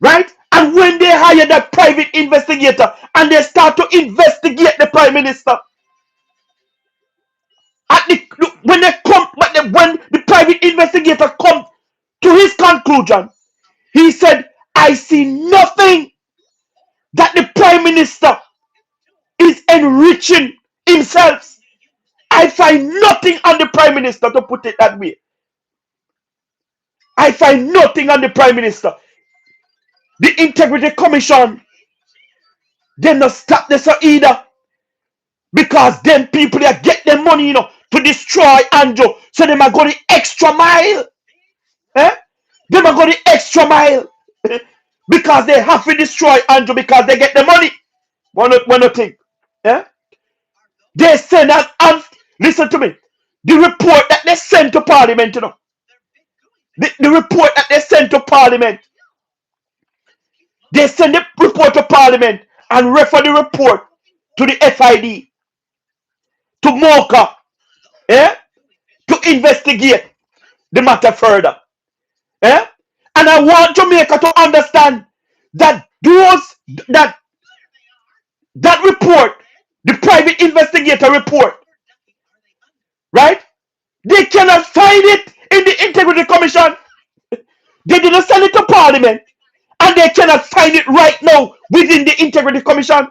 right? And when they hire that private investigator and they start to investigate the Prime Minister, when the private investigator come to his conclusion, he said, I see nothing that the Prime Minister is enriching himself. I find nothing on the Prime Minister, to put it that way. I find nothing on the Prime Minister. The Integrity Commission, they not stop this either. Because them people that get their money, to destroy Andrew. So they might go the extra mile. Eh? They might go the extra mile. Because they have to destroy Andrew because they get the money. One thing. Eh? They send out, and listen to me. The report that they sent to Parliament, the report that they sent to Parliament, They send the report to Parliament and refer the report to the FID, to MOCA, eh, to investigate the matter further. Eh? And I want Jamaica to understand that that that report, the private investigator report, right? They cannot find it in the Integrity Commission. They didn't send it to Parliament, and they cannot find it right now within the Integrity Commission.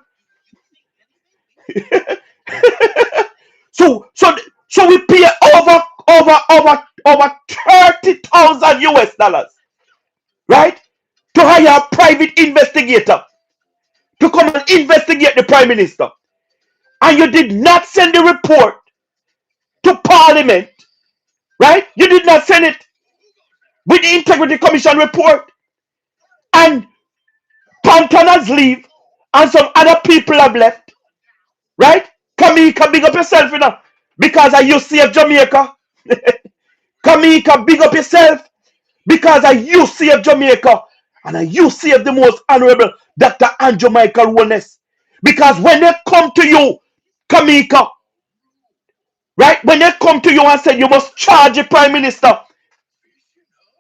So we pay over 30,000 US dollars, right? To hire a private investigator to come and investigate the Prime Minister. And you did not send the report to Parliament, right? You did not send it with the Integrity Commission report. And Panton has leave, and some other people have left, right? Kamika, big up yourself, you know, because I UCF Jamaica. Kamika, big up yourself, because I UCF Jamaica. And I UCF the most honorable Dr. Andrew Michael Wellness. Because when they come to you, Kamika, right? When they come to you and say you must charge the Prime Minister,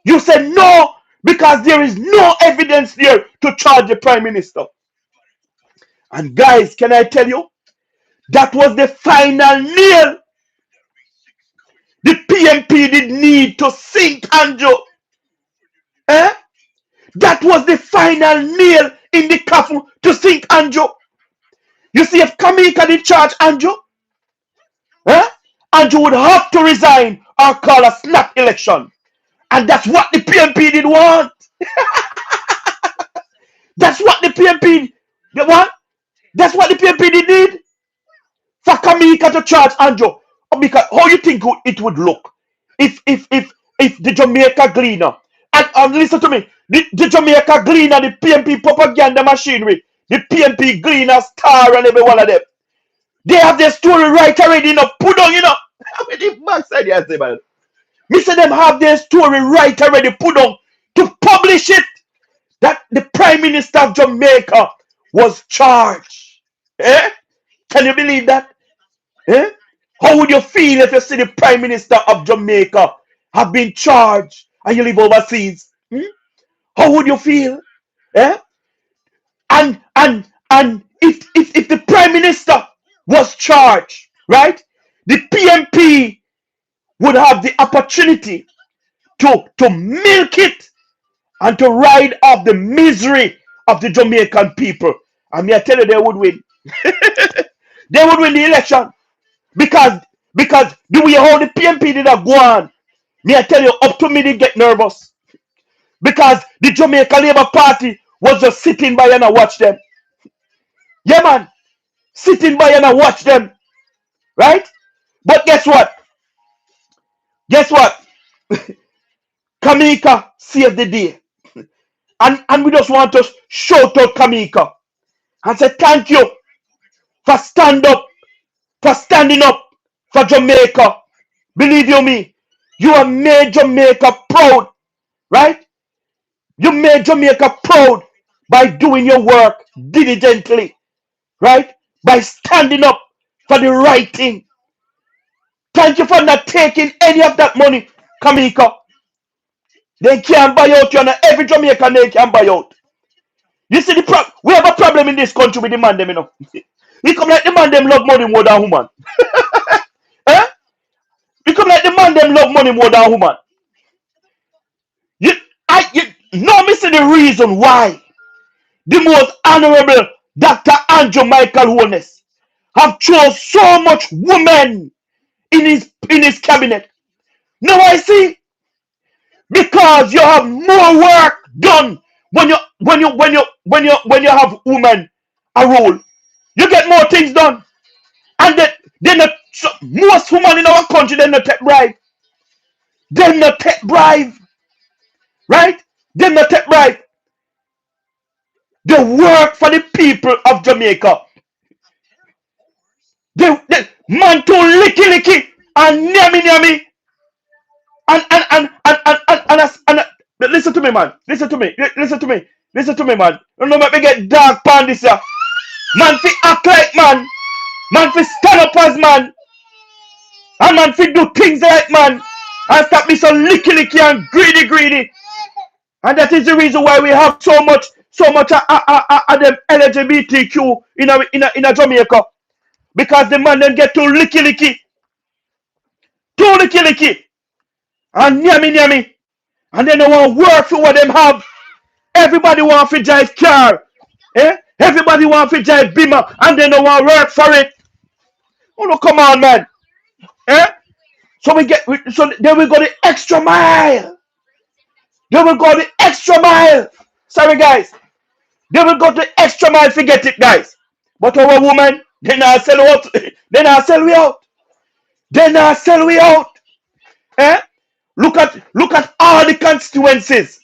you said no, because there is no evidence there to charge the Prime Minister. And guys, can I tell you, that was the final nail the PMP did need to sink Andrew. Eh? That was the final nail in the coffin to sink Andrew. You see, if Kamika did charge Andrew, eh? Andrew would have to resign or call a snap election. And that's what the PMP did want. That's what the PMP did want. That's what the PMP did need. For Kamika to charge Andrew. Because how you think it would look if the Jamaica Gleaner, and listen to me, the Jamaica Gleaner, the PMP propaganda machinery, the PMP Gleaner Star and every one of them, they have their story right already, you know, put on, you know. The backside, yes, man. Me say them have their story right already put on to publish it, that the Prime Minister of Jamaica was charged. Eh? Can you believe that? Eh? How would you feel if you see the Prime Minister of Jamaica have been charged and you live overseas? How would you feel? Eh? And if the Prime Minister was charged, right? The PMP would have the opportunity to milk it and to ride off the misery of the Jamaican people. And me I tell you, they would win. They would win the election. Because the way how the PMP did have go on, me I tell you, up to me they get nervous. Because the Jamaica Labour Party was just sitting by and I watch them. Yeah, man. Sitting by and I watch them. Right? But guess what? Guess what? Kamika saved the day. And we just want to shout out Kamika and say thank you for standing up for Jamaica. Believe you me, you have made Jamaica proud, right? You made Jamaica proud by doing your work diligently, right? By standing up for the right thing. Thank you for not taking any of that money, Kamika. They can't buy out you, and every Jamaican they can buy out. You see we have a problem in this country with the man them, you know. He come like the man them love money more than woman. Eh? He come like the man them love money more than woman. You know me see the reason why the most honorable Dr. Andrew Michael Holness have chose so much women in his cabinet. Now I see, because you have more work done when you have women a role. You get more things done. And then most women in our country, they not take bribe. They not take bribe. Right? They not take bribe. They work for the people of Jamaica. They man too licky and nyami and listen to me, man. Listen to me. Listen to me, man. You know, make me get dark pan this here. Man, fi act like man. Man, fi stand up as man. And man, fi do things like man. And stop me so licky and greedy. And that is the reason why we have so much of them LGBTQ in a Jamaica. Because the man then get too licky. Too licky. And nyami. And they don't want work for what them have. Everybody want to drive car. Eh? Everybody want to drive Beamer. And they don't want work for it. Oh no, come on, man. Eh? So then we go the extra mile. They will go the extra mile. Sorry, guys. They will go the extra mile. Forget it, guys. But our woman, they not sell out. They not sell we out. They not sell we out. Eh? Look at all the constituencies.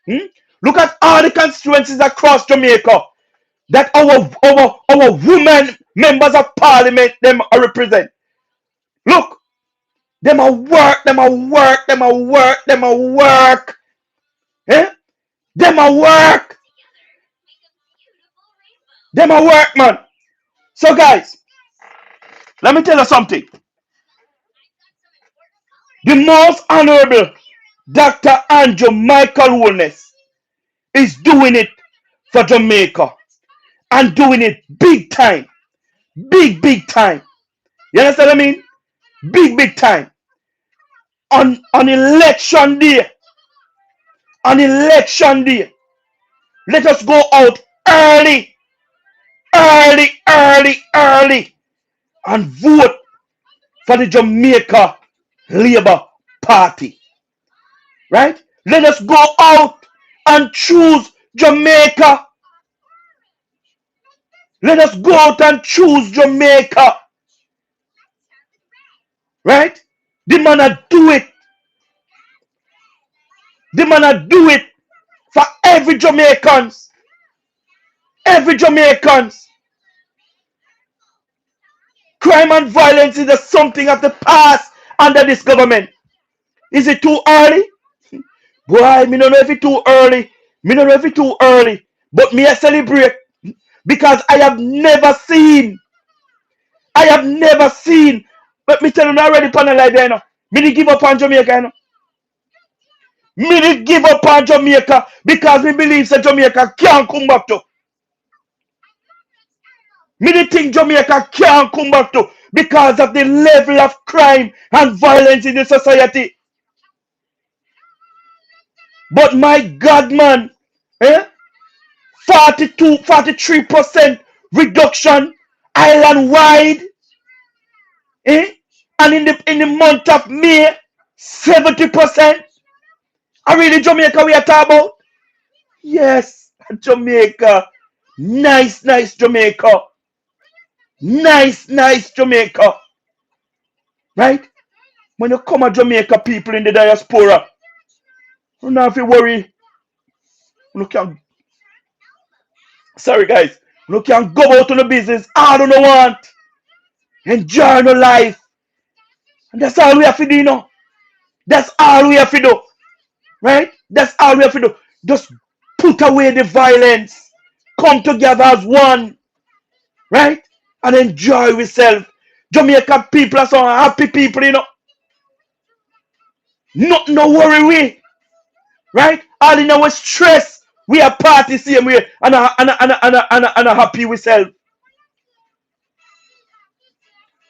Hmm? Look at all the constituencies across Jamaica that our women members of parliament them represent. Look, them a work. Eh? Them a work. Them a work, man. So guys, let me tell you something. The most honorable Dr. Andrew Michael Woolness is doing it for Jamaica and doing it big time. Big time. You understand what I mean? Big time. On election day. On election day. Let us go out early and vote for the Jamaica Labour Party. Right? Let us go out and choose Jamaica. Let us go out and choose Jamaica. Right? The man a do it. The man a do it for every Jamaicans. Every Jamaicans. Crime and violence is something of the past under this government. Is it too early? Boy, me don't know if it's too early. But me I celebrate because I have never seen. But me tell you already panel like that, you know. Me didn't give up on Jamaica, you know. Me didn't give up on Jamaica because me believe that Jamaica can't come back to. Me didn't think Jamaica can't come back to because of the level of crime and violence in the society. But my God, man, 43% reduction island wide, and in the month of May, 70%. Are really Jamaica we are talking about? Yes, Jamaica. Nice Jamaica. Nice Jamaica. Right? When you come at Jamaica people in the diaspora, you don't have to worry. You can, sorry guys, you can go out to the business all you want. Enjoy your life. And that's all we have to do, you know. That's all we have to do. Right? That's all we have to do. Just put away the violence. Come together as one. Right? And enjoy yourself. Jamaican people are so happy people, you know. No worry we. Right? All in our stress. We are party same way. And are happy ourselves.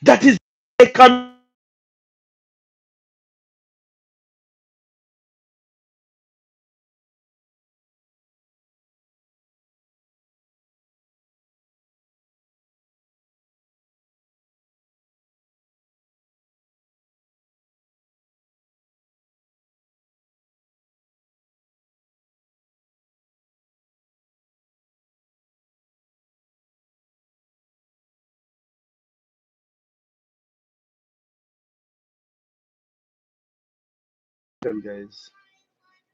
That is guys.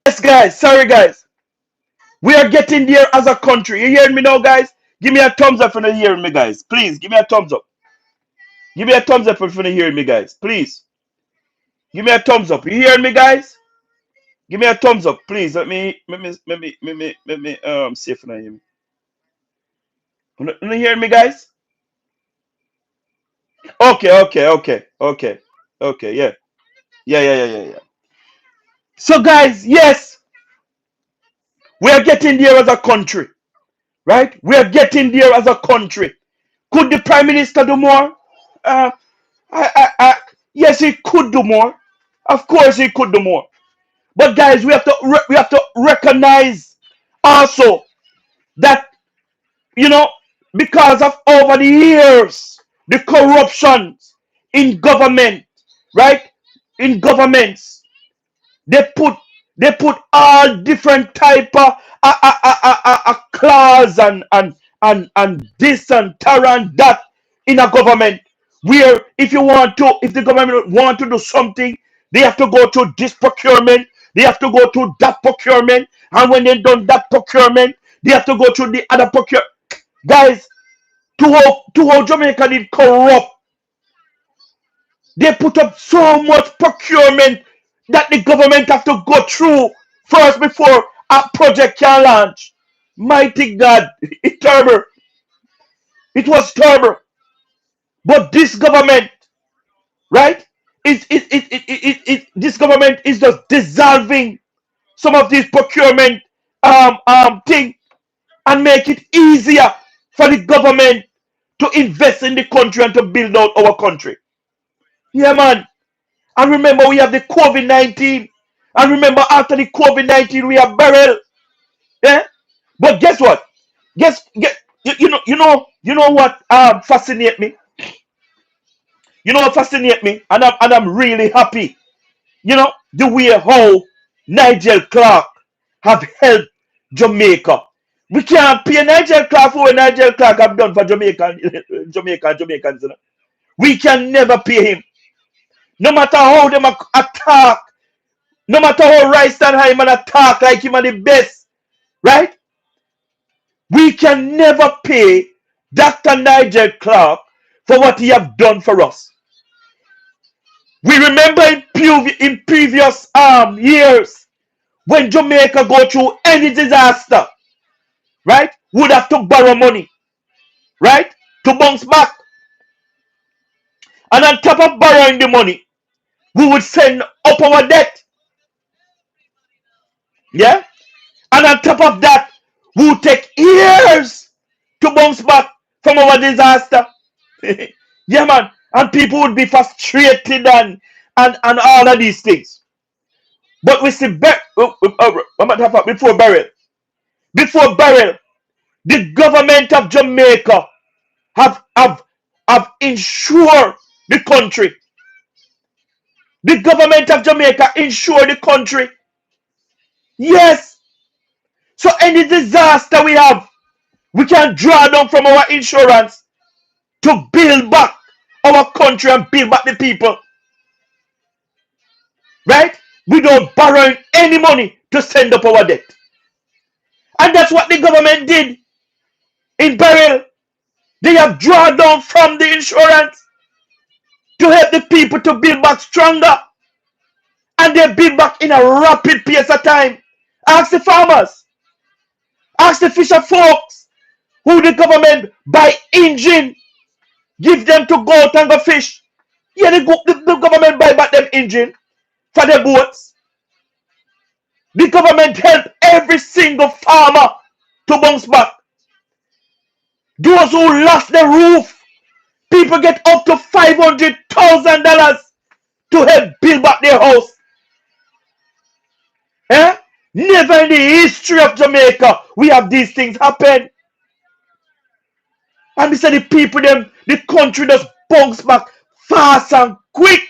Yes, guys. Sorry, guys. We are getting there as a country. You hearing me now, guys? Give me a thumbs up if you're hearing me, guys. Please, give me a thumbs up. Give me a thumbs up if you're hearing me, guys. Please. Give me a thumbs up. You hearing me, guys? Give me a thumbs up, please. Let me see if I hear me. You hear me, guys? Okay. Yeah. Yeah. So, guys, yes, we are getting there as a country, right? We are getting there as a country. Could the prime minister do more? Uh, yes, he could do more. Of course, he could do more. But guys, we have to recognize also that, you know, because of over the years, the corruption in government, right? In governments, they put all different type of clause and this and that and that in a government, where if the government want to do something, they have to go to this procurement, they have to go to that procurement, and when they done that procurement, they have to go to the other procurement. Guys, to how Jamaica did corrupt, they put up so much procurement that the government have to go through first before a project can launch. Mighty God, it terrible. It was terrible. But this government, right? This government is just dissolving some of these procurement thing and make it easier for the government to invest in the country and to build out our country. Yeah, man. And remember, we have the COVID-19. And remember, after the COVID-19, we have barrel. Yeah? But guess what? You know what fascinate me? You know what fascinate me? And I'm really happy. You know, the way how Nigel Clark have helped Jamaica. We can't pay Nigel Clark for what Nigel Clark have done for Jamaica, Jamaicans. You know? We can never pay him. No matter how them attack, no matter how Rice and Hyman attack like him are the best, right? We can never pay Dr. Nigel Clark for what he have done for us. We remember in previous years when Jamaica go through any disaster, right? Would have to borrow money, right? To bounce back. And on top of borrowing the money, we would send up our debt. Yeah? And on top of that, we would take years to bounce back from our disaster. Yeah, man. And people would be frustrated and all of these things. But we see before burial, the government of Jamaica have insured the country. The government of Jamaica insured the country. Yes. So any disaster we have, we can draw down from our insurance to build back our country and build back the people. Right? Without borrowing any money to send up our debt. And that's what the government did in burial. They have drawn down from the insurance to help the people to build back stronger. And they build back in a rapid pace of time. Ask the farmers. Ask the fisher folks who the government buy engine, give them to go out and go fish. Yeah, the government buy back them engine for their boats. The government help every single farmer to bounce back. Those who lost their roof, people get up to $500,000 to help build back their house. Eh? Never in the history of Jamaica we have these things happen. And we say the people, the country just bounce back fast and quick.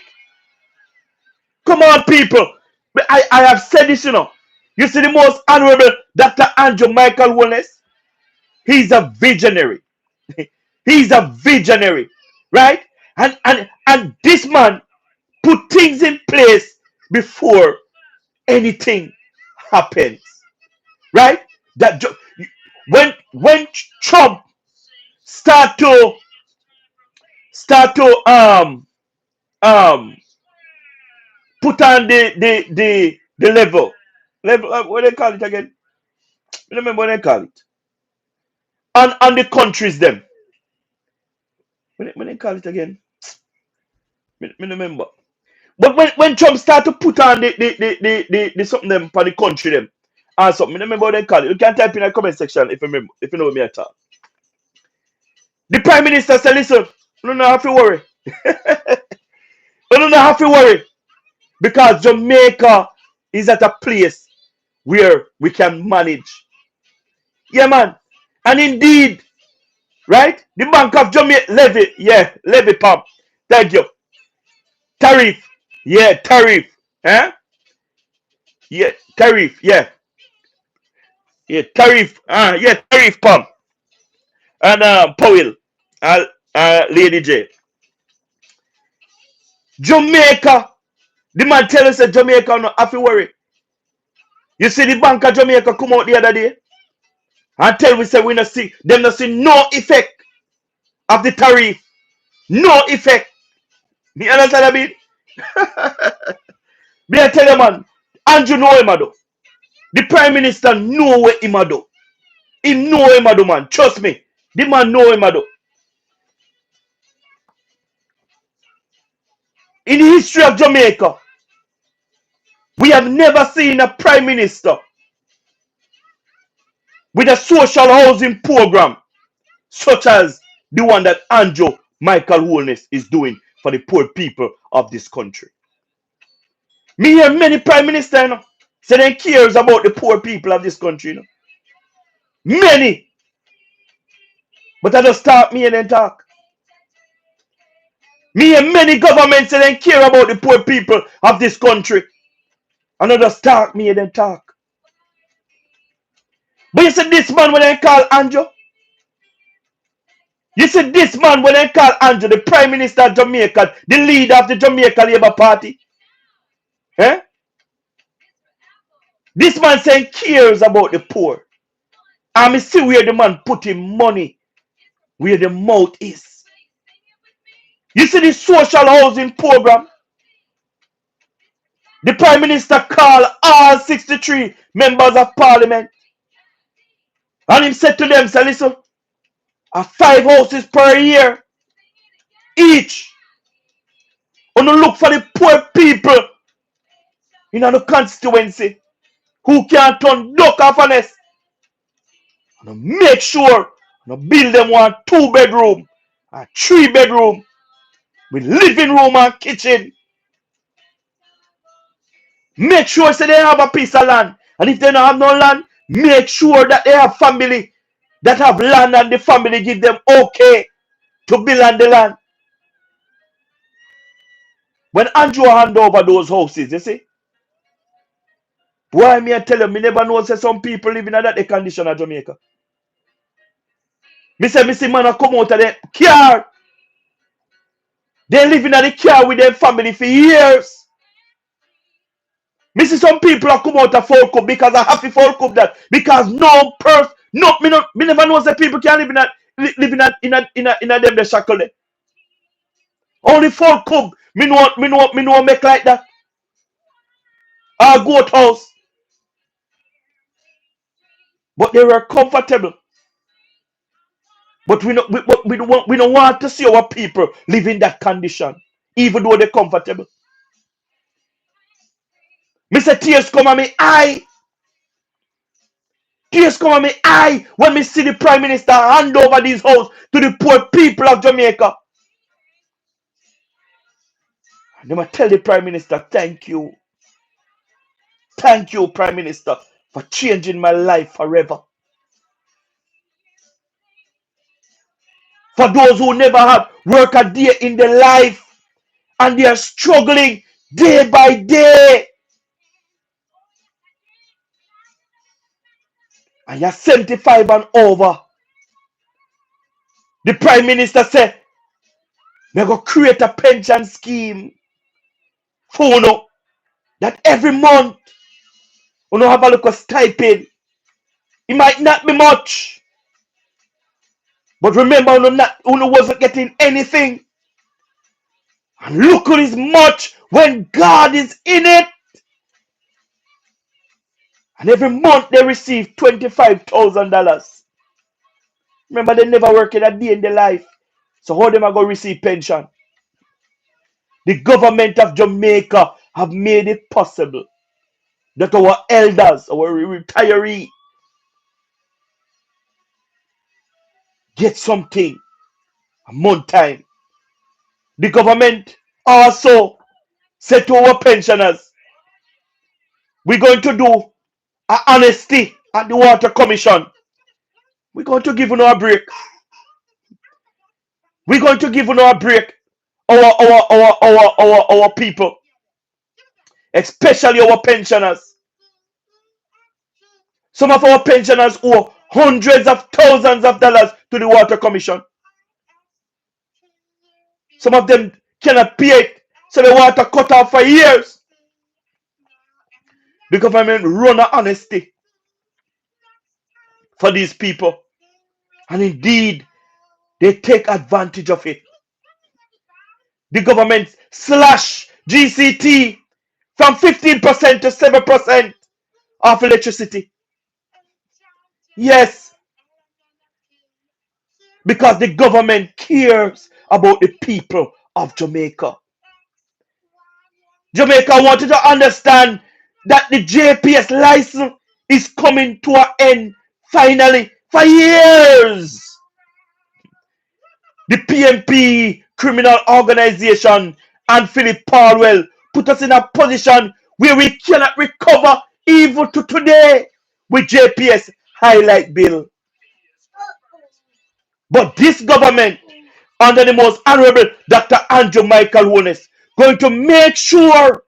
Come on, people. But I have said this, you know. You see the most honorable Dr. Andrew Michael Wallace? He's a visionary. He's a visionary. Right? And this man put things in place before anything happens. Right? That when Trump start to um put on the level. What they call it again? I remember what they call it. And the countries them. When they call it again? Me remember. But when Trump start to put on the something them for the country them or something, me remember what they call it. You can type in the comment section if you remember, if you know what me at all. The Prime Minister said, listen, you don't have to worry. You don't have to worry. Because Jamaica is at a place where we can manage. Yeah, man. And indeed, right? The Bank of Jamaica levy, yeah, levy pump. Thank you. Tariff, yeah, tariff. Huh? Yeah, tariff, yeah. Yeah, tariff, yeah, tariff pump. And Powell, uh, Lady J. Jamaica, the man tell us that Jamaica no have to worry. You see the Bank of Jamaica come out the other day and tell we say we not see, them not see no effect of the tariff. No effect. You understand what I mean? Me I tell you, man, Andrew know him, do. The Prime Minister know what him do. He know him, do, man. Trust me. The man know him, do. In the history of Jamaica, we have never seen a Prime Minister with a social housing program such as the one that Andrew Michael Holness is doing for the poor people of this country. Me hear many Prime Ministers, you know, say they cares about the poor people of this country. You know. Many. But I just talk me and then talk. Me and many governments say they care about the poor people of this country. And I just talk me and then talk. But you see this man when I call Andrew. You see this man when I call Andrew, the Prime Minister of Jamaica, the leader of the Jamaica Labour Party. Eh? This man saying cares about the poor. And I see where the man putting money where the mouth is. You see the social housing program? The Prime Minister called all 63 members of Parliament. And he said to them, say, listen, 5 houses per year each. And look for the poor people in the constituency who can't turn duck off a nest. And make sure and build them 1 2-bedroom, a 3-bedroom with living room and kitchen. Make sure so they have a piece of land. And if they don't have no land, make sure that they have family that have land and the family give them okay to build on the land. When Andrew hand over those houses, you see, boy, me I tell you, me never know say some people living in that condition of Jamaica. Me see man a come out of the car. They living in the car with their family for years. Me see some people a come out of Folk Cup because I happy Folk Cup that because no person, me never know say people can live in a them the shackle. Only Folk Cup, me know make like that. Our goat house. But they were comfortable. But we don't want to see our people live in that condition, even though they're comfortable. Me say tears come on me eye. Tears come on me eye when me see the Prime Minister hand over these houses to the poor people of Jamaica. And they must tell the Prime Minister, thank you. Thank you, Prime Minister, for changing my life forever. For those who never have work a day in their life and they are struggling day by day. And you're 75 and over. The Prime Minister said, we're going to create a pension scheme for you know, that every month you know, have a look at stipend. It might not be much. But remember, you wasn't getting anything. And look at this much when God is in it. And every month they receive $25,000. Remember, they never work in a day in their life. So how them are going to receive pension? The government of Jamaica have made it possible that our elders, our retiree, get something a month time. The government also said to our pensioners, we're going to do an honesty at the Water Commission. We're going to give you a break. We're going to give you a break. Our people, especially our pensioners. Some of our pensioners owe hundreds of thousands of dollars to the Water Commission. Some of them cannot pay it, so the water cut off for years. The government run an honesty for these people. And indeed, they take advantage of it. The government slash GCT from 15% to 7% of electricity. Yes, because the government cares about the people of Jamaica. Jamaica wanted to understand that the JPS license is coming to an end finally for years. The PMP criminal organization and Philip Parwell put us in a position where we cannot recover even to today with JPS highlight bill. But this government, under the most honorable Dr. Andrew Michael Holness, going to make sure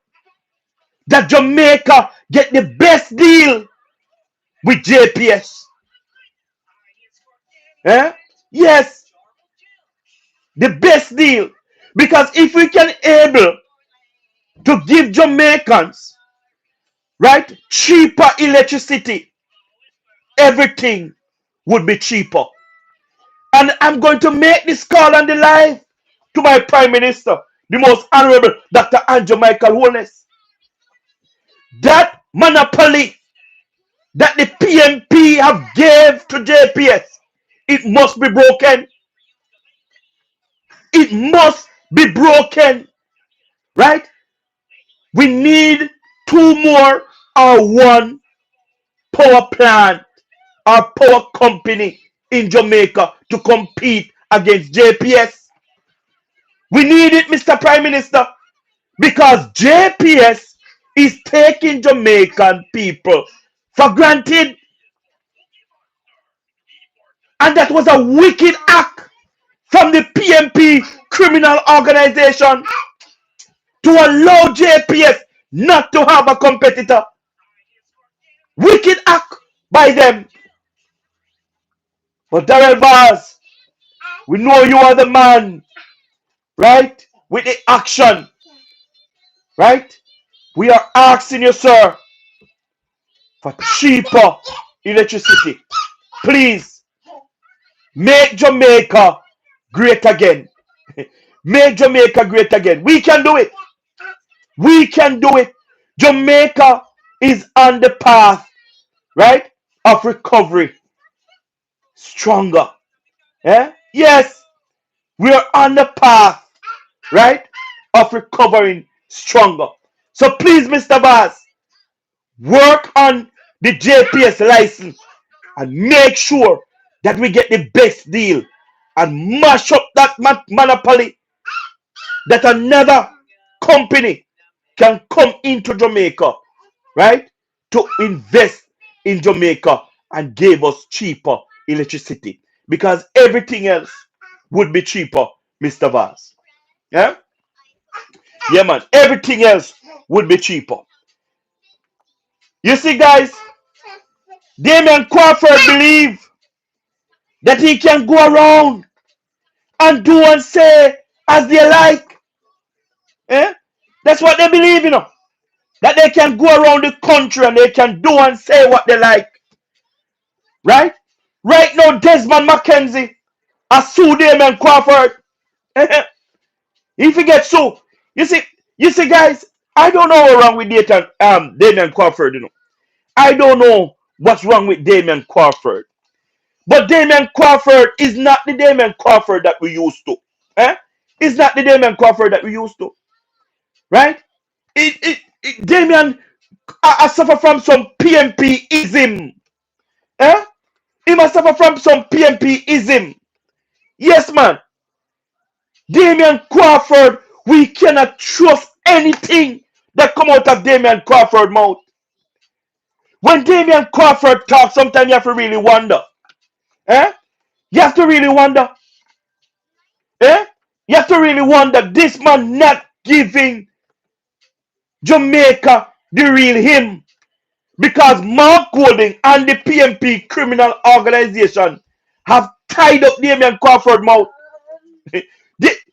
that Jamaica get the best deal with JPS. Yes, the best deal. Because if we can able to give Jamaicans, right, cheaper electricity, everything would be cheaper. And I'm going to make this call on the live to my Prime Minister, the most honorable Dr. Andrew Michael Holness. That monopoly that the PMP have gave to JPS, it must be broken. It must be broken. Right? We need 2 more or 1 power plant or power company in Jamaica to compete against JPS. We need it, Mr. Prime Minister, because JPS is taking Jamaican people for granted. And that was a wicked act from the PMP criminal organization to allow JPS not to have a competitor. Wicked act by them. But Darrell Bars, we know you are the man, right? With the action, right? We are asking you, sir, for cheaper electricity. Please, make Jamaica great again. Make Jamaica great again. We can do it. We can do it. Jamaica is on the path, right, of recovery. Stronger. Yes, we are on the path, right, of recovering stronger. So please, Mr. Bass, work on the JPS license and make sure that we get the best deal and mash up that monopoly, that another company can come into Jamaica, right, to invest in Jamaica and give us cheaper electricity, because everything else would be cheaper, Mr. Vaz. Yeah? Yeah, man. Everything else would be cheaper. You see, guys, Damien Crawford believe that he can go around and do and say as they like. That's what they believe, that they can go around the country and they can do and say what they like. Right? Right now, Desmond McKenzie has sued Damien Crawford. If he gets sued, you see, guys, I don't know what's wrong with Damien Crawford, I don't know what's wrong with Damian Crawford. But Damian Crawford is not the Damian Crawford that we used to. Eh? It's not the Damian Crawford that we used to. Right? Damian I suffer from some PMP-ism. Eh? He must suffer from some PMP-ism. Yes, man. Damian Crawford, we cannot trust anything that come out of Damian Crawford mouth. When Damian Crawford talks, sometimes you have to really wonder. Eh? You have to really wonder. Eh? You have to really wonder. This man not giving Jamaica the real him. Because Mark Golding and the PMP criminal organization have tied up Damian Crawford mouth.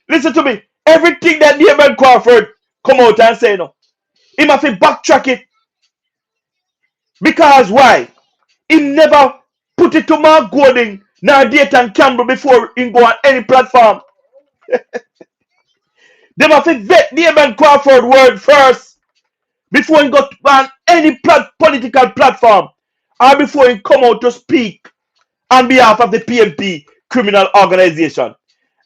Listen to me. Everything that Damian Crawford come out and say no, he must backtrack it. Because why? He never put it to Mark Golding nor Dayton Campbell before he go on any platform. They must vet Damian Crawford word first before he go on any political platform or before he come out to speak on behalf of the PMP criminal organization.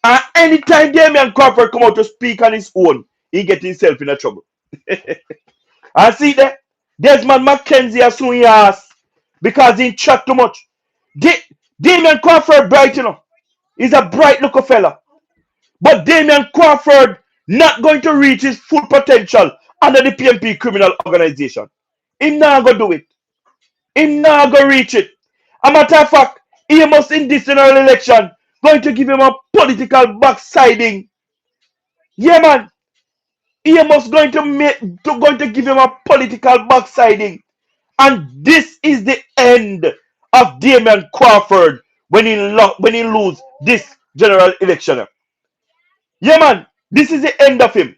And anytime Damian Crawford come out to speak on his own, he get himself in a trouble. And see that Desmond McKenzie has soon asked because he chat too much. Damian Crawford bright, you know. He's a bright looking fella. But Damian Crawford not going to reach his full potential under the PMP criminal organization. He not going to do it. He not going to reach it. A matter of fact, he must in this general election going to give him a political backsliding. Yeah, man. He must going to give him a political backsliding. And this is the end of Damian Crawford when he lose this general election. Yeah, man. This is the end of him.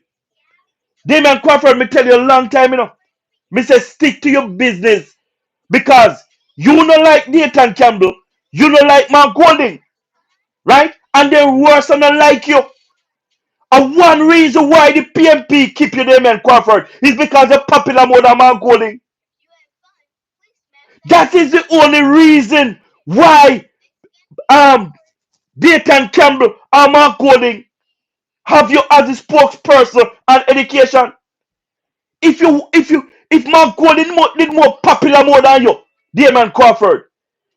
Damian Crawford, me tell you a long time, you know. Me say stick to your business. Because you don't like Dayton Campbell. You don't like Mark Golding. Right? And they're worse than don't like you. And one reason why the PMP keep you Damian Crawford is because they're popular more than Mark Golding. That is the only reason why Dayton Campbell and Mark Golding have you as a spokesperson on education. If Mark Golding did more popular more than you, Damian Crawford,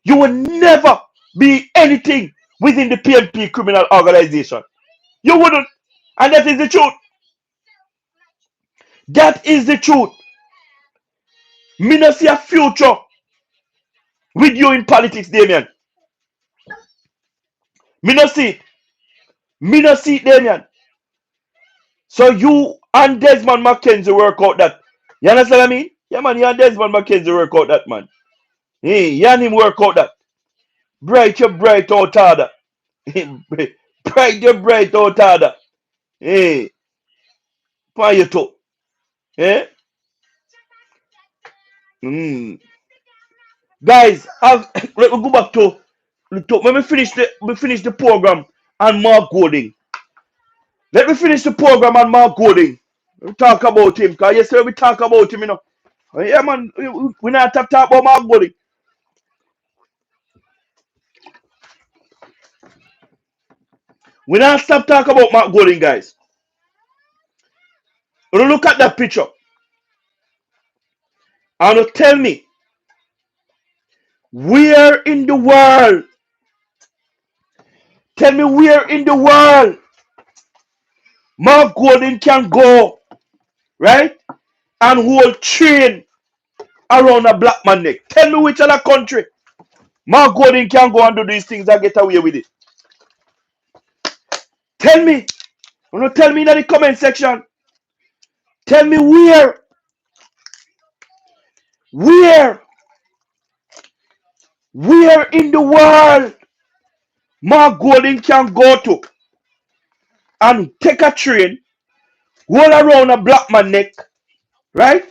you will never be anything within the PMP criminal organization. You wouldn't. And that is the truth. That is the truth. Me not see a future with you in politics, Damian. Me not see it. Me not see it, Damian. So you and Desmond McKenzie work out that. You understand what I mean? Yeah, man, you and Desmond McKenzie work out that, man. Hey, you and him work out that. Bright your bright out harder. Bright your bright out harder. Hey, pan your toe. Eh? Guys, let me go back to let me finish the program on Mark Golding. Let me finish the program on Mark Golding. We talk about him, because yesterday we talk about him, you know. Yeah, man, we not talk about Mark Golding. We not stop talking about Mark Golding, guys. When you look at that picture, and you tell me, where in the world? Tell me where in the world Mark Golding can go, right? And hold train around a black man neck. Tell me which other country Mark Golding can go and do these things and get away with it. Tell me. You know, tell me in the comment section. Tell me where in the world Mark Golding can go to and take a train, roll around a black man neck, right?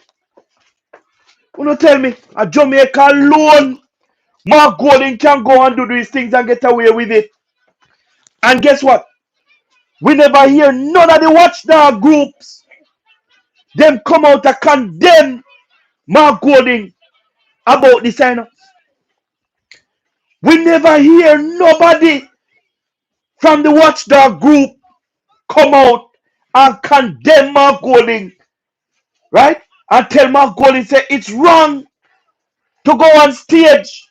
You know, tell me, a Jamaica alone, Mark Golding can go and do these things and get away with it. And guess what? We never hear none of the watchdog groups them come out to condemn Mark Golding about this, you know. We never hear nobody from the watchdog group come out and condemn Mark Golding, right? And tell Mark Golding say it's wrong to go on stage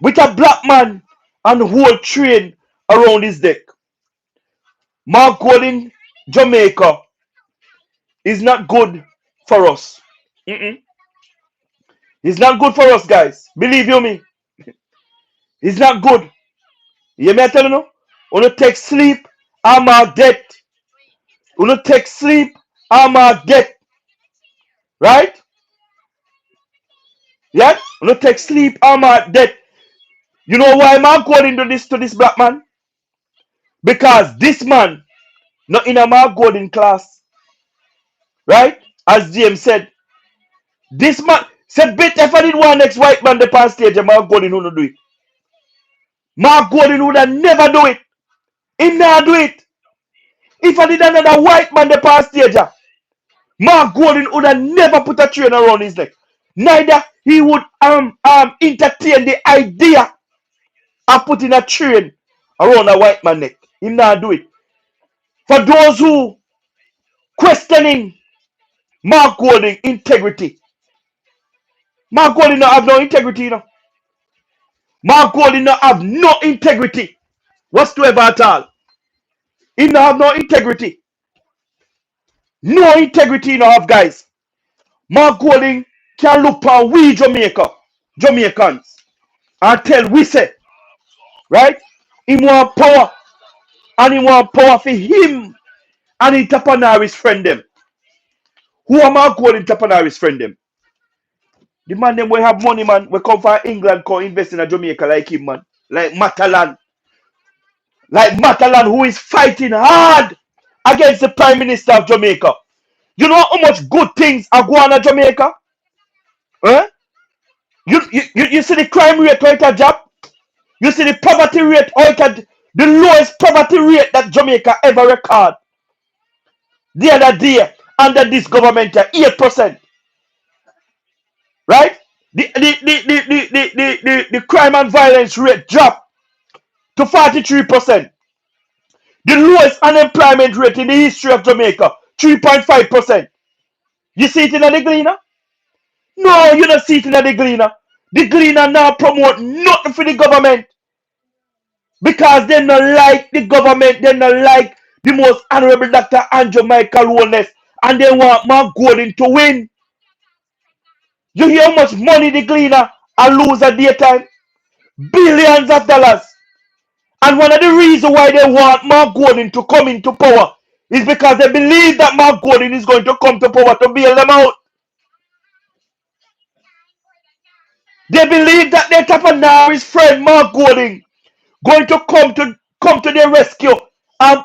with a black man and hold train around his neck. Mark Golding, Jamaica, is not good for us. Mm-mm. It's not good for us, guys. Believe you me. It's not good. You may tell you, wanna take sleep, I'm a debt. Wanna take sleep, I'm a debt. Right? Yeah? Wanna take sleep, I'm a debt. You know why Mark Golding do this to this black man? Because this man not in a Mark Golding class. Right? As James said, this man said, bet if I did one next white man the past stage, Mark Golding would not do it. Mark Golding would have never do it. He not do it. If I did another white man the past stage, Mark Golding would have never put a train around his neck. Neither he would entertain the idea of putting a train around a white man neck. He not do it. For those who questioning Mark Golding integrity, Mark Golding not have no integrity, you know. Mark Golding not have no integrity whatsoever at all. He not have no integrity. No integrity he not have, guys. Mark Golding can look on we Jamaicans, and tell we say, right? He want power, and he want power for him and he Tapanari's friend them. Who am I going to Tapanari's friend them? The man them will have money, man. We come from England, come invest in a Jamaica like him, man. Like Matalan. Like Matalan, who is fighting hard against the Prime Minister of Jamaica. You know how much good things are going on Jamaica? Huh? You see the crime rate how it drop? You see the poverty rate how it the lowest poverty rate that Jamaica ever record. The other day, under this government, 8%. Right? The crime and violence rate dropped to 43%. The lowest unemployment rate in the history of Jamaica, 3.5%. You see it in the Gleaner? No, you don't see it in the Gleaner. The Gleaner now promote nothing for the government because they not like the government. They not like the most honorable Dr. Andrew Michael Holness, and they want Mark Golding to win. You hear how much money the Gleaner and lose at daytime? Billions of dollars. And one of the reasons why they want Mark Golding to come into power is because they believe that Mark Golding is going to come to power to bail them out. They believe that their Tapanari's friend Mark Golding going to come to their rescue and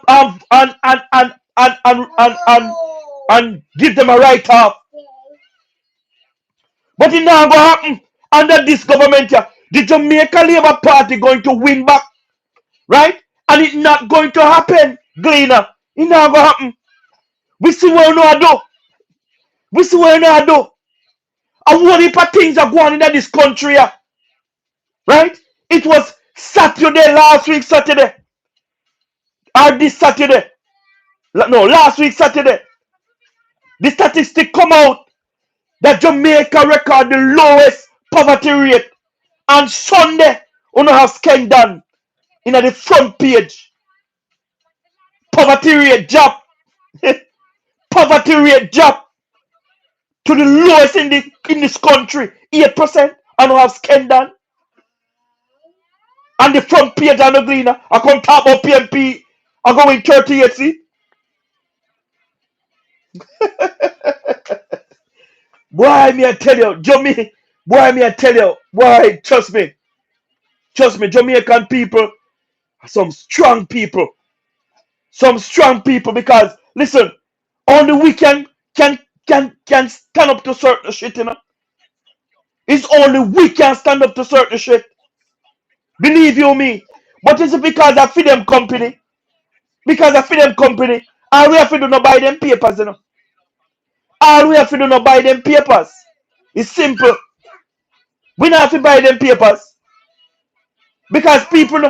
and give them a write-off. But it not going to happen under this government here. The Jamaica Labour Party going to win back. Right? And it's not going to happen, Gleaner. It's not going to happen. We see what we know do. We see what we know do. And what heap of things are going on in this country here. Right? It was Saturday, last week Saturday. Or this Saturday. No, last week Saturday. The statistic come out that Jamaica record the lowest poverty rate. And Sunday, we don't have scan done in the front page. Poverty rate drop. Poverty rate drop to the lowest in this country. 8%. I don't have scan done. And the front page on the Gleaner, I come talk about PMP. I go in 38, see? Boy, me I tell you, Jamaica. Boy, me I tell you, boy, trust me, Jamaican people are some strong people, because listen, only we can stand up to certain shit, you know. It's only we can stand up to certain shit. Believe you me. But it's because I feed them company. Because I feed them company. All we have to do not buy them papers, you know. All we have to do not buy them papers. It's simple. We not have to buy them papers because people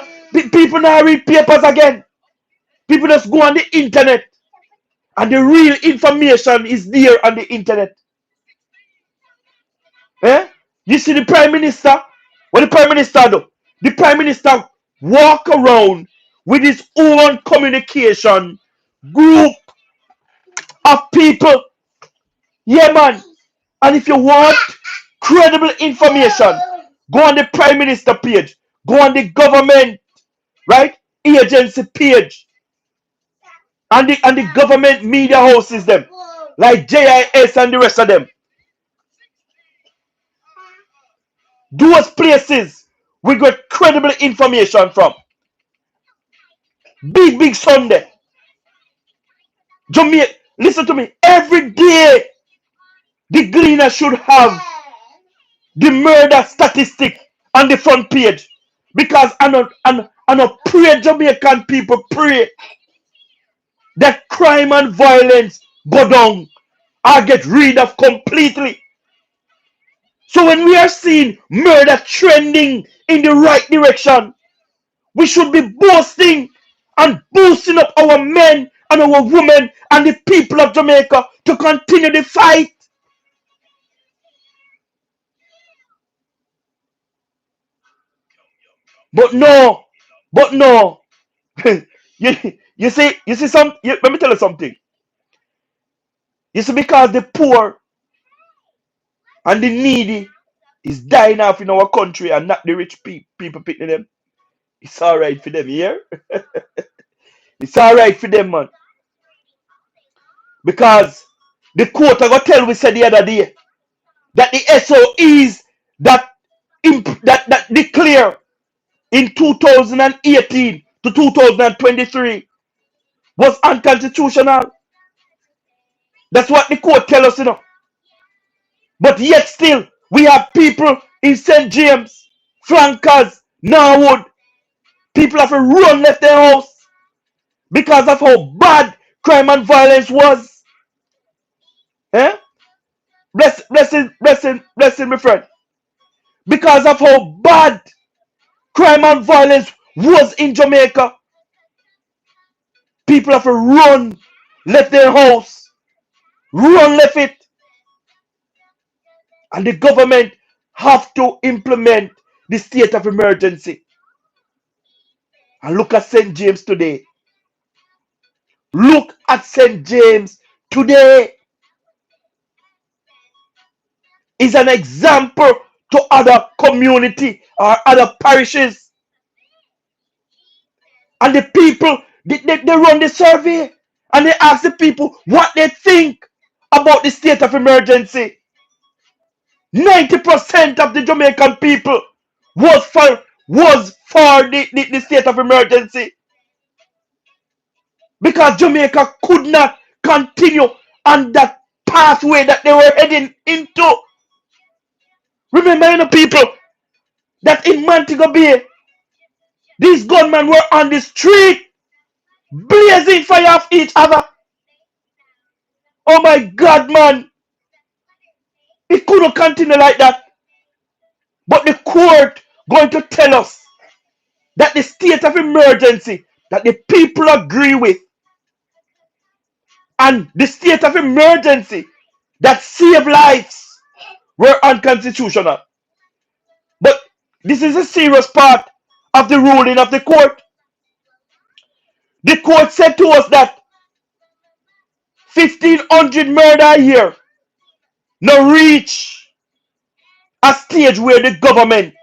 now read papers again. People just go on the internet and the real information is there on the internet. Eh? You see the Prime Minister? What the Prime Minister do? The Prime Minister walk around with his own communication group of people. Yeah, man. And if you want credible information, go on the Prime Minister page. Go on the government, right? Agency page. And the government media houses them. Like JIS and the rest of them. Those places we get credible information from. Big Sunday. Jamaica, listen to me. Every day, the Gleaner should have the murder statistic on the front page. Because I know pray Jamaican people pray that crime and violence go down or get rid of completely. So when we are seeing murder trending in the right direction, we should be boasting and boosting up our men and our women and the people of Jamaica to continue the fight. But no, you see let me tell you something. You see, because the poor and the needy is dying off in our country and not the rich people picking them. It's alright for them, yeah? It's alright for them, man. Because the court I got tell we said the other day that the SOEs that declare in 2018 to 2023 was unconstitutional. That's what the court tell us, you know. But yet still, we have people in St. James, Flankers, Norwood. People have to run left their house because of how bad crime and violence was. Eh? Blessing, my friend. Because of how bad crime and violence was in Jamaica, people have to run left their house, run left it, and the government have to implement the state of emergency. And look at St. James today. Look at St. James today. Is an example to other community or other parishes. And the people, they run the survey and they ask the people what they think about the state of emergency. 90% of the Jamaican people was for the state of emergency. Because Jamaica could not continue on that pathway that they were heading into. Remember, the people that in Montego Bay, these gunmen were on the street blazing fire off each other. Oh my God, man. It couldn't continue like that. But the court going to tell us that the state of emergency that the people agree with and the state of emergency that saved lives were unconstitutional. But this is a serious part of the ruling of the court. The court said to us that 1,500 murder a year now reach a stage where the government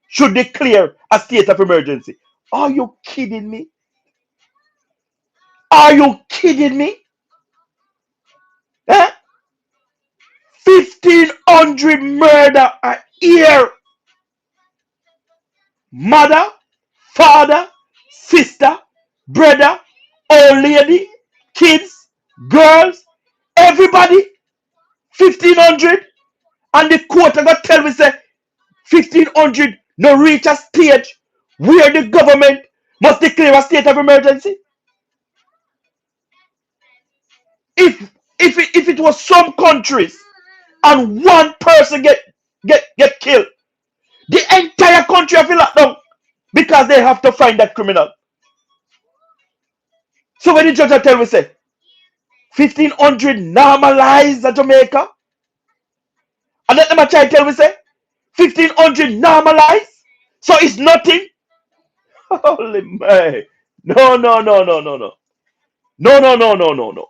should declare a state of emergency. Are you kidding me? Are you kidding me? Eh? 1,500 murder a year. Mother, father, sister, brother, old lady, kids, girls, everybody. 1,500. And the court got tell me say 1,500 no reach a stage where the government must declare a state of emergency. If it was some countries and one person get killed, The entire country have been locked down because they have to find that criminal. So when the judge tell me say 1500 normalize a Jamaica, and let them try to tell me say 1500 normalize, so it's nothing. Holy man. No, no, no, no, no, no. No, no, no, no, no, no.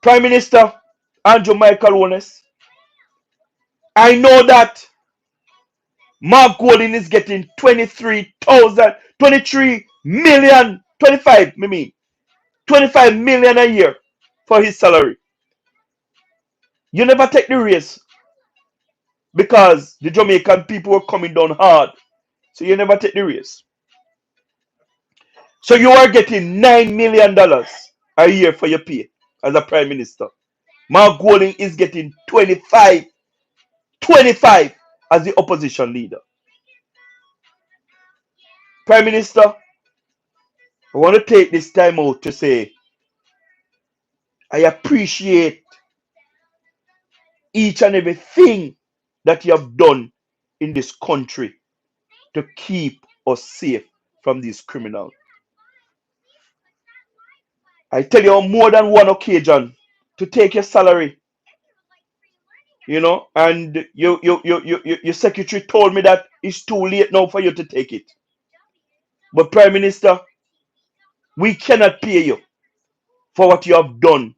Prime Minister Andrew Michael Holness, I know that Mark Golding is getting 23,000, 23 million, 25, I mean, 25 million a year for his salary. You never take the race because the Jamaican people were coming down hard. So you never take the race. So you are getting $9 million a year for your pay as a prime minister. Mark Golding is getting 25 as the opposition leader. Prime Minister, I want to take this time out to say I appreciate each and everything that you have done in this country to keep us safe from these criminals. I tell you on more than one occasion to take your salary, and your secretary told me that it's too late now for you to take it. But Prime Minister, we cannot pay you for what you have done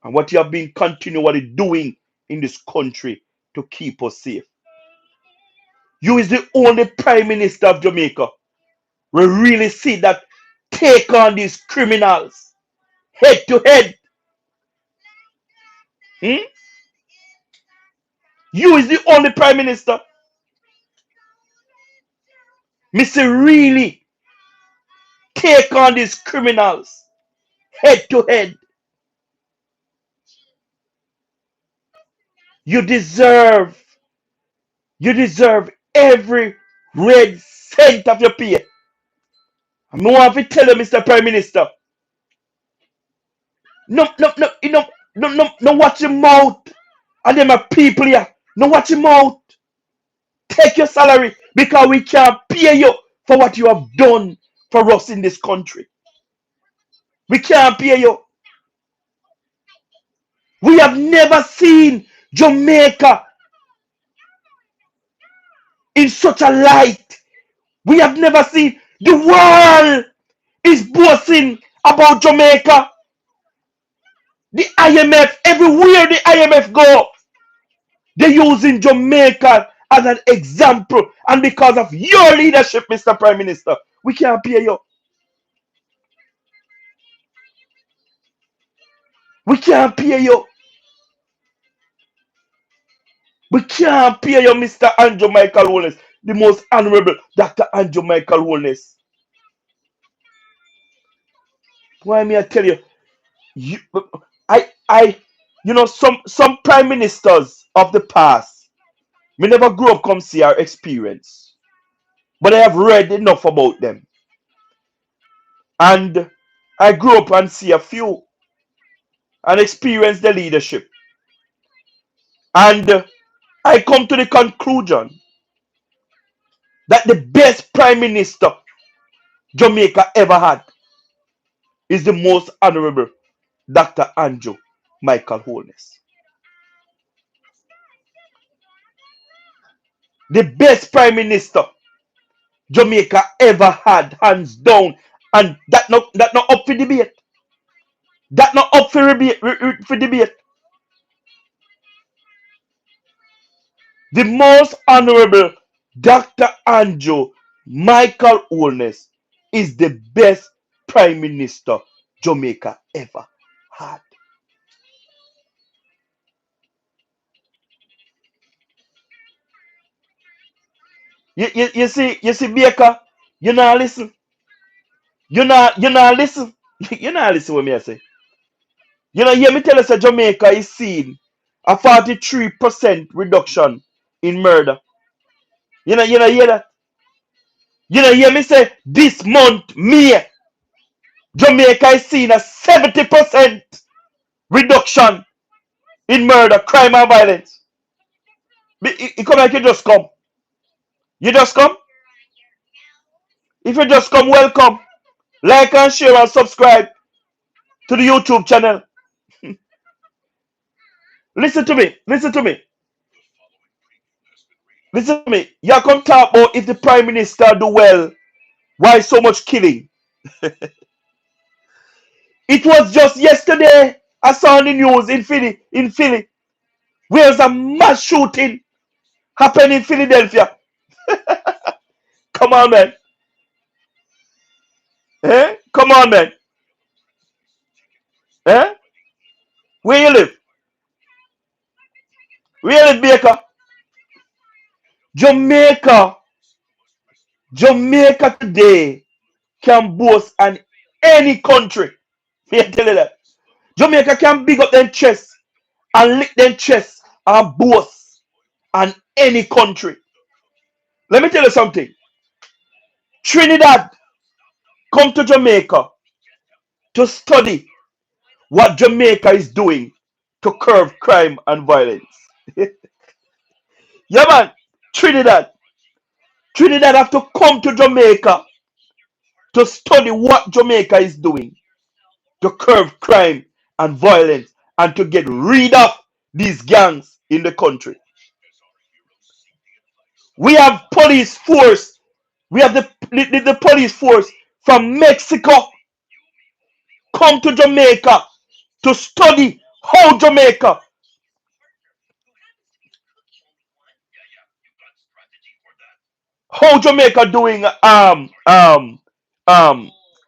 and what you have been continually doing in this country to keep us safe. You is the only Prime Minister of Jamaica we really see that take on these criminals head to head. Hmm? You is the only Prime Minister. Mr. Really take on these criminals head to head. You deserve every red cent of your pay. I want to tell you, Mr. Prime Minister, no, watch your mouth. And them are people here. No, watch your mouth. Take your salary because we can't pay you for what you have done for us in this country. We can't pay you. We have never seen Jamaica in such a light. We have never seen the world is boasting about Jamaica. The IMF, everywhere the IMF go, they're using Jamaica as an example. And because of your leadership, Mr. Prime Minister, we can't pay you. We can't pay you. We can't pay you, Mr. Andrew Michael Holness, the most honorable Dr. Andrew Michael Holness. Why me I tell you, you some prime ministers of the past, me never grew up come see our experience, but I have read enough about them, and I grew up and see a few and experience the leadership, and I come to the conclusion that the best prime minister Jamaica ever had is the most honorable Dr. Andrew Michael Holness. The best prime minister Jamaica ever had, hands down, and that not up for debate. That not up for debate. The most honorable Dr. Andrew Michael Holness is the best prime minister Jamaica ever had. You see, Baker, you not listen. You not listen. You not listen what me I say. Hear me tell us that Jamaica is seeing a 43% reduction in murder. You know hear that? You know hear me say this month, May, Jamaica is seeing a 70% reduction in murder, crime and violence. You come like you just come. You just come. If you just come, welcome. Like and share and subscribe to the YouTube channel. Listen to me. Listen to me. Listen to me. You come talk about if the Prime Minister do well, why so much killing? It was just yesterday I saw on the news in Philly, where's a mass shooting happened in Philadelphia. Come on, man. Eh? Come on, man. Eh? Where you live? Where you live, Baker? Jamaica. Jamaica today can boast on any country. Me tell you that. Jamaica can big up them chest and lick them chest and boast on any country. Let me tell you something. Trinidad come to Jamaica to study what Jamaica is doing to curb crime and violence. Yeah, man. Trinidad. Trinidad have to come to Jamaica to study what Jamaica is doing to curb crime and violence and to get rid of these gangs in the country. We have police force. We have the police force from Mexico come to Jamaica to study how Jamaica doing um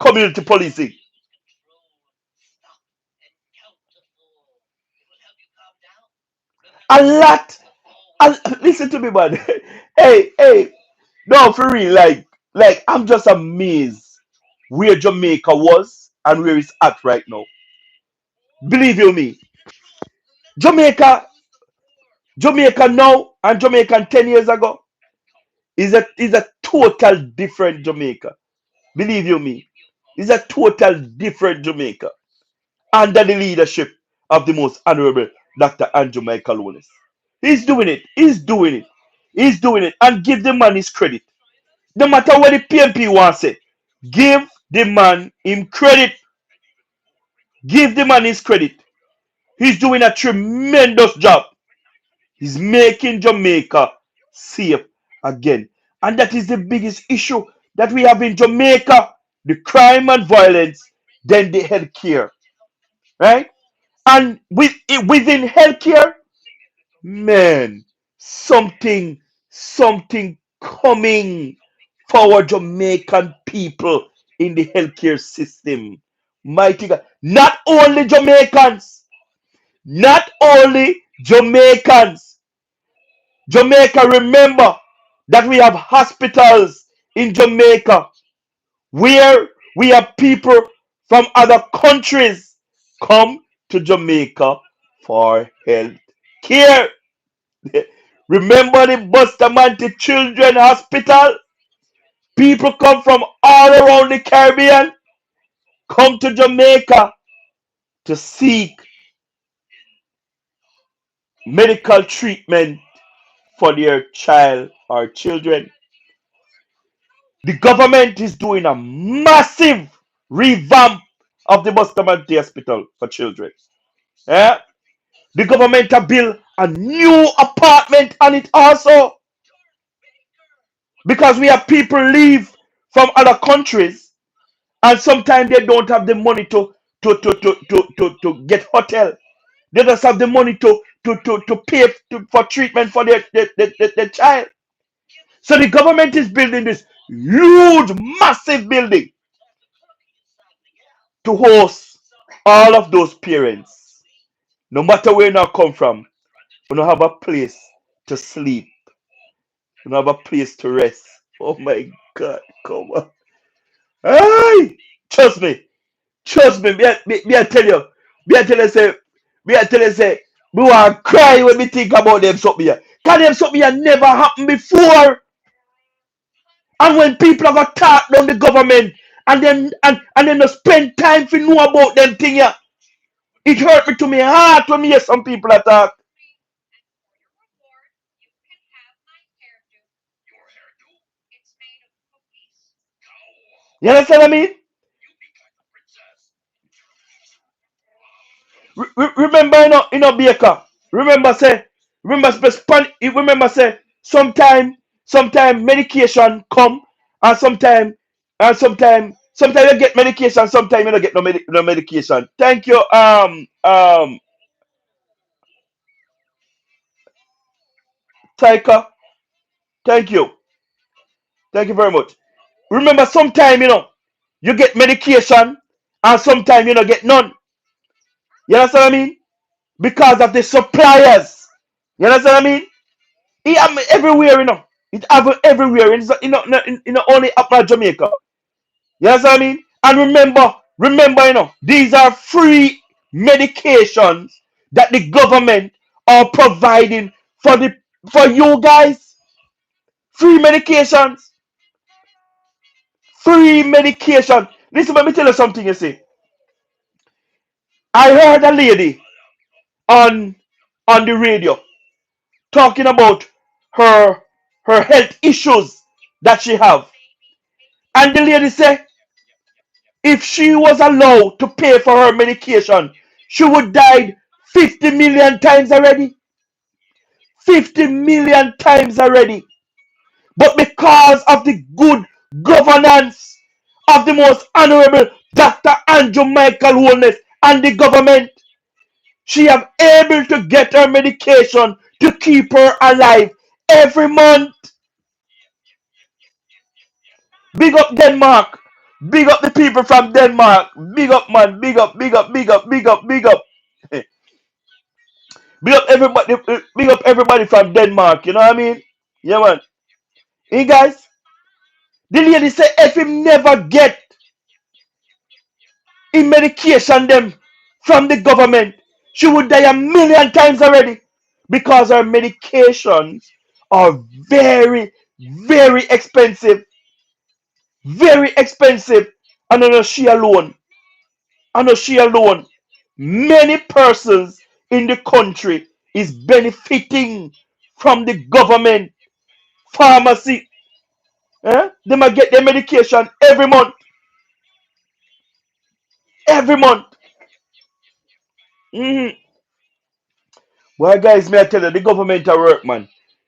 community policing. A lot. Listen to me, man. Hey, no, for real. Like I'm just amazed where Jamaica was and where it's at right now. Believe you me, Jamaica, Jamaica now and Jamaica 10 years ago is a total different Jamaica. Believe you me, it's a total different Jamaica under the leadership of the most honorable Dr. Andrew Michael Wallace. He's doing it. He's doing it. He's doing it. And give the man his credit. No matter what the PMP wants to say, give the man him credit. Give the man his credit. He's doing a tremendous job. He's making Jamaica safe again. And that is the biggest issue that we have in Jamaica. The crime and violence, then the healthcare. Right? And within healthcare, man, something coming for our Jamaican people in the healthcare system. Mighty God. Not only Jamaicans. Jamaica, remember that we have hospitals in Jamaica where we have people from other countries come to Jamaica for health care. Remember the Bustamante Children Hospital? People come from all around the Caribbean, come to Jamaica to seek medical treatment for their child or children. The government is doing a massive revamp of the Bustamante Hospital for children. Yeah? The government have built a new apartment on it also because we have people leave from other countries and sometimes they don't have the money to get hotel. They just have the money to pay for treatment for their child. So the government is building this huge, massive building to host all of those parents. No matter where you now come from, you don't have a place to sleep. You don't have a place to rest. Oh my God, come on. Hey, trust me. Trust me. Me I tell you. Me I tell you say, me want to cry when me think about them something here. Cause them something here never happened before. And when people have attacked on the government and then they spend time to know about them thing here, it hurt me to my heart when me hear some people attack. You understand what I mean? Remember, Baker. Remember, say, remember, say, sometime medication come, and sometime you get medication, sometime you don't get no medication. Thank you, Taika. Thank you, thank you very much. Remember, sometime you get medication, and sometime you don't get none. You understand what I mean? Because of the suppliers. You understand what I mean? It happen everywhere, It happen everywhere. It's not only up at Jamaica. You understand what I mean? And remember, these are free medications that the government are providing for you guys. Free medications. Free medication. Listen, let me tell you something, you see. I heard a lady on the radio talking about her health issues that she have. And the lady said if she was allowed to pay for her medication, she would died 50 million times already. 50 million times already. But because of the good governance of the most honorable Dr. Andrew Michael Holness and the government, she have able to get her medication to keep her alive every month. Big up Denmark. Big up the people from Denmark. Big up, man. Big up, big up, big up, big up, big up. Big up everybody. Big up everybody from Denmark. You know what I mean? Yeah, man. Hey, guys. The lady said if him never get in medication them from the government, she would die a million times already because her medications are very, very expensive. Very expensive. And I know she alone. I know she alone. Many persons in the country is benefiting from the government pharmacy. They might get their medication every month. Every month. Mm-hmm. Well, guys, may I tell you, the government are work, man.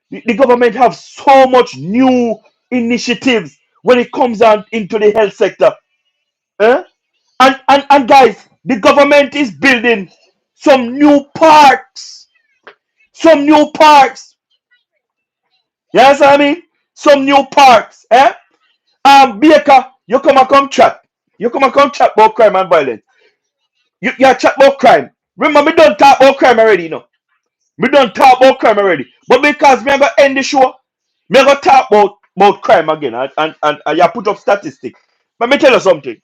The government have so much new initiatives when it comes out into the health sector. Eh? And guys, the government is building some new parks. Some new parks. You understand what I mean? Some new parks. Baker, you come chat. You come chat about crime and violence. You chat about crime. Remember, me don't talk about crime already, Me don't talk about crime already. But because me gonna end the show, me gonna talk about crime again and you put up statistics. Let me tell you something.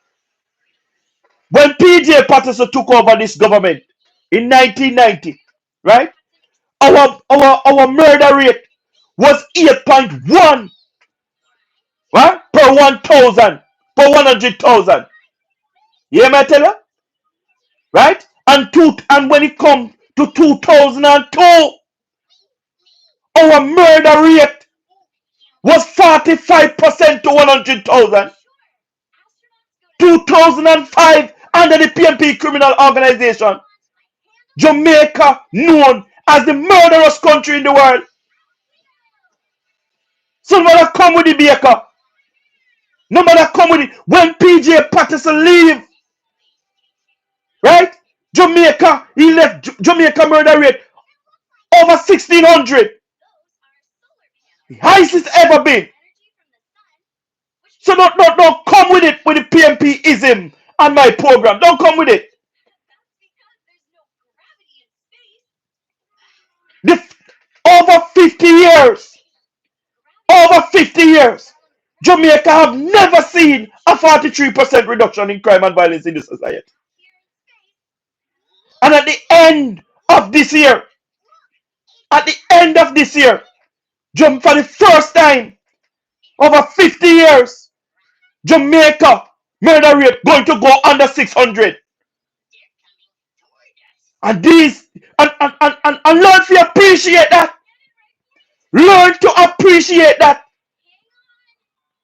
When PJ Patterson took over this government in 1990, right? Our murder rate was 8.1, right? Per 1,000, per 100,000. You hear me tell you? Right? And when it comes to 2002, our murder rate was 45% to 100,000. 2005, under the PNP criminal organization, Jamaica known as the murderous country in the world. So no matter come with the Baker, no matter come with it, when PJ Patterson leave, right? He left Jamaica murder rate over 1,600. The highest it's ever been. So don't come with it with the PMP ism on my program. Don't come with it. The, over 50 years, over 50 years, Jamaica have never seen a 43% reduction in crime and violence in the society. And at the end of this year, for the first time over 50 years, Jamaica murder rate going to go under 600. And learn to appreciate that. Learn to appreciate that.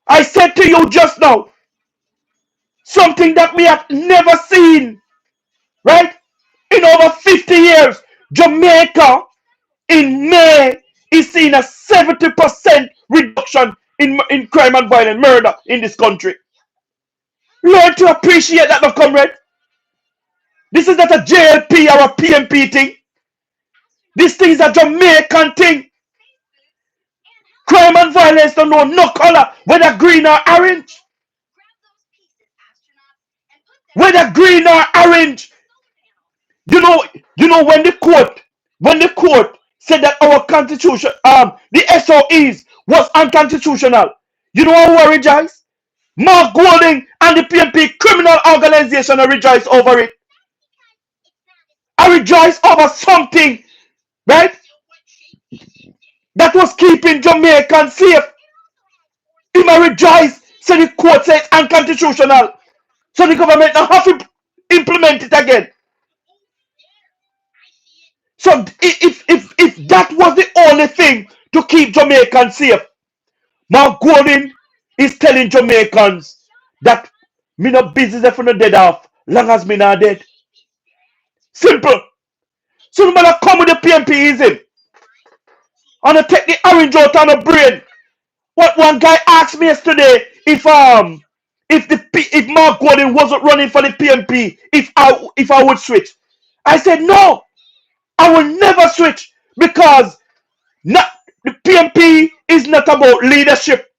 I said to you just now, Something that we have never seen, right? In over 50 years, Jamaica in May is seeing a 70% reduction in crime and violent murder in this country. Learn to appreciate that, my comrade. This is not a JLP or a PMP thing. This thing is a Jamaican thing. Crime and violence don't know no color, whether green or orange. Whether green or orange. You know, when the court said that our constitution, the SOEs was unconstitutional. You know how I rejoice? Mark Golding and the PNP criminal organization, I rejoice over it. I rejoice over something, right? That was keeping Jamaicans safe. Him I rejoice. So the court says unconstitutional. So the government now have to implement it again. So if that was the only thing to keep Jamaicans safe, Mark Golding is telling Jamaicans that me no business if no dead off, long as me not dead. Simple. So no matter come with the PMPism and I take the orange out on the brain. What one guy asked me yesterday if Mark Golding wasn't running for the PMP, if I would switch. I said no, I will never switch because not the PMP is not about leadership.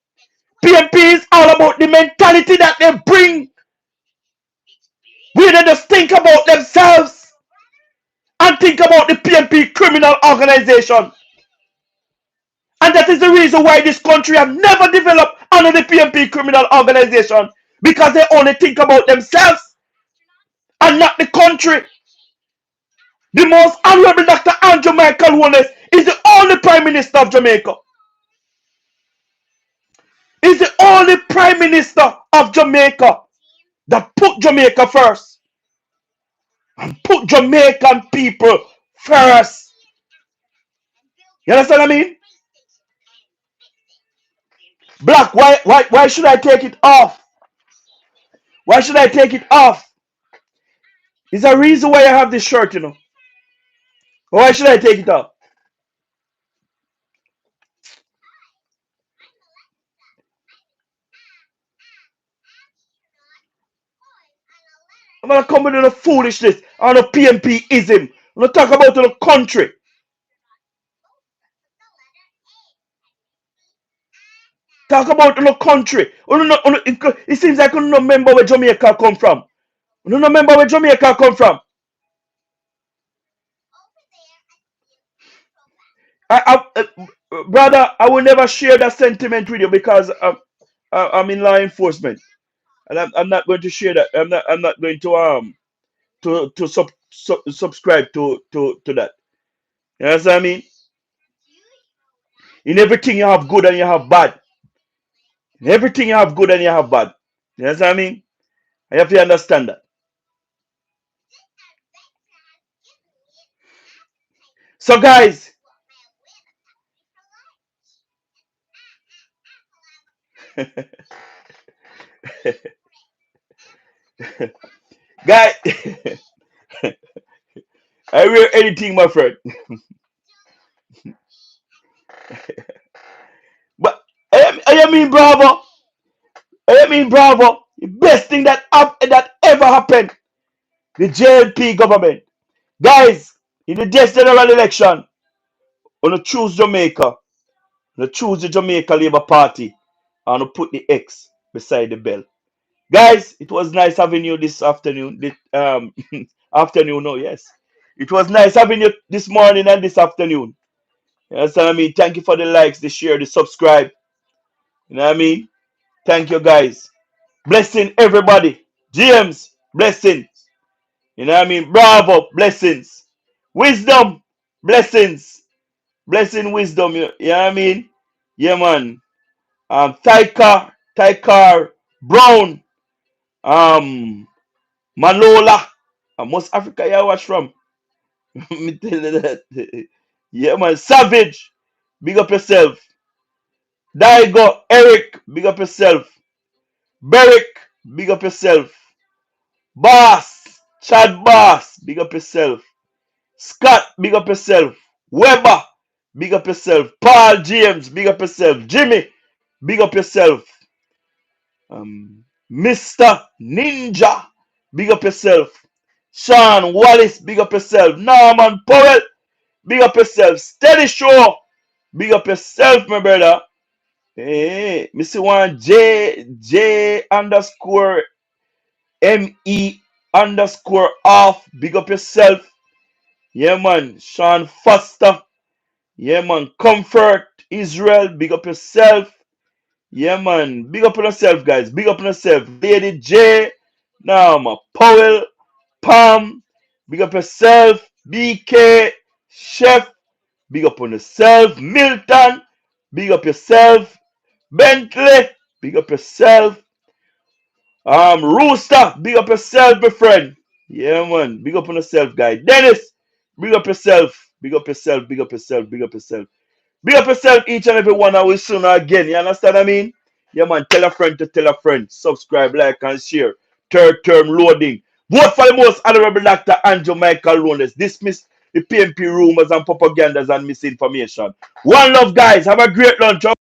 PMP is all about the mentality that they bring. We need to think about themselves and think about the PMP criminal organization. And that is the reason why this country have never developed under the PMP criminal organization. Because they only think about themselves and not the country. The most honorable Dr. Andrew Michael Wallace is the only Prime Minister of Jamaica. He's the only Prime Minister of Jamaica that put Jamaica first. And put Jamaican people first. You understand what I mean? Black, why should I take it off? Why should I take it off? There's a reason why I have this shirt, you know. Why should I take it off? I'm gonna come with the foolishness on the PMPism. I'm gonna talk about the country. Talk about the country. It seems like you don't remember where Jamaica come from. You don't remember where Jamaica come from. Brother, I will never share that sentiment with you because I'm in law enforcement, and I'm not going to share that. I'm not going to subscribe to that. You know what I mean? In everything you have good and you have bad. In everything you have good and you have bad. You know what I mean? I have to understand that. So guys, guy, I wear anything, my friend. But I mean, bravo. I mean, bravo. The best thing that ever happened. The JLP government. Guys, in the next general election, gonna choose Jamaica. Gonna choose the Jamaica Labour Party. And gonna put the X beside the bell. Guys, it was nice having you this afternoon. Afternoon, no, yes. It was nice having you this morning and this afternoon. You understand what I mean? Thank you for the likes, the share, the subscribe. You know what I mean? Thank you, guys. Blessing everybody. James, blessings. You know what I mean? Bravo, blessings. Wisdom, blessings. Blessing, wisdom. You know what I mean? Yeah, man. Tykar, Brown, Manola. Most Africa, you watch from. Me tell you that. Yeah, man. Savage, big up yourself. Daigo, Eric, big up yourself. Beric, big up yourself. Boss, Chad Boss, big up yourself. Scott, big up yourself. Weber, big up yourself. Paul James, big up yourself. Jimmy, big up yourself. Mr. Ninja, big up yourself. Sean Wallace, big up yourself. Norman Powell, big up yourself. Steady Show, big up yourself, my brother. Hey, Mr. One J underscore ME underscore off, big up yourself. Yeah, man. Sean Foster, yeah, man. Comfort Israel, big up yourself. Yeah, man. Big up on yourself, guys. Big up on yourself. Lady J, Nama Powell, Pam, big up yourself. BK, Chef, big up on yourself. Milton, big up yourself. Bentley, big up yourself. Rooster, big up yourself, my friend. Yeah, man. Big up on yourself, guys. Dennis, big up yourself. Big up yourself. Big up yourself. Big up yourself. Big up yourself, each and every one. I will soon again. You understand what I mean? Yeah, man. Tell a friend to tell a friend. Subscribe, like, and share. Third term loading. Vote for the most honorable Dr. Andrew Michael Lones. Dismiss the PMP rumors and propagandas and misinformation. One love, guys. Have a great lunch.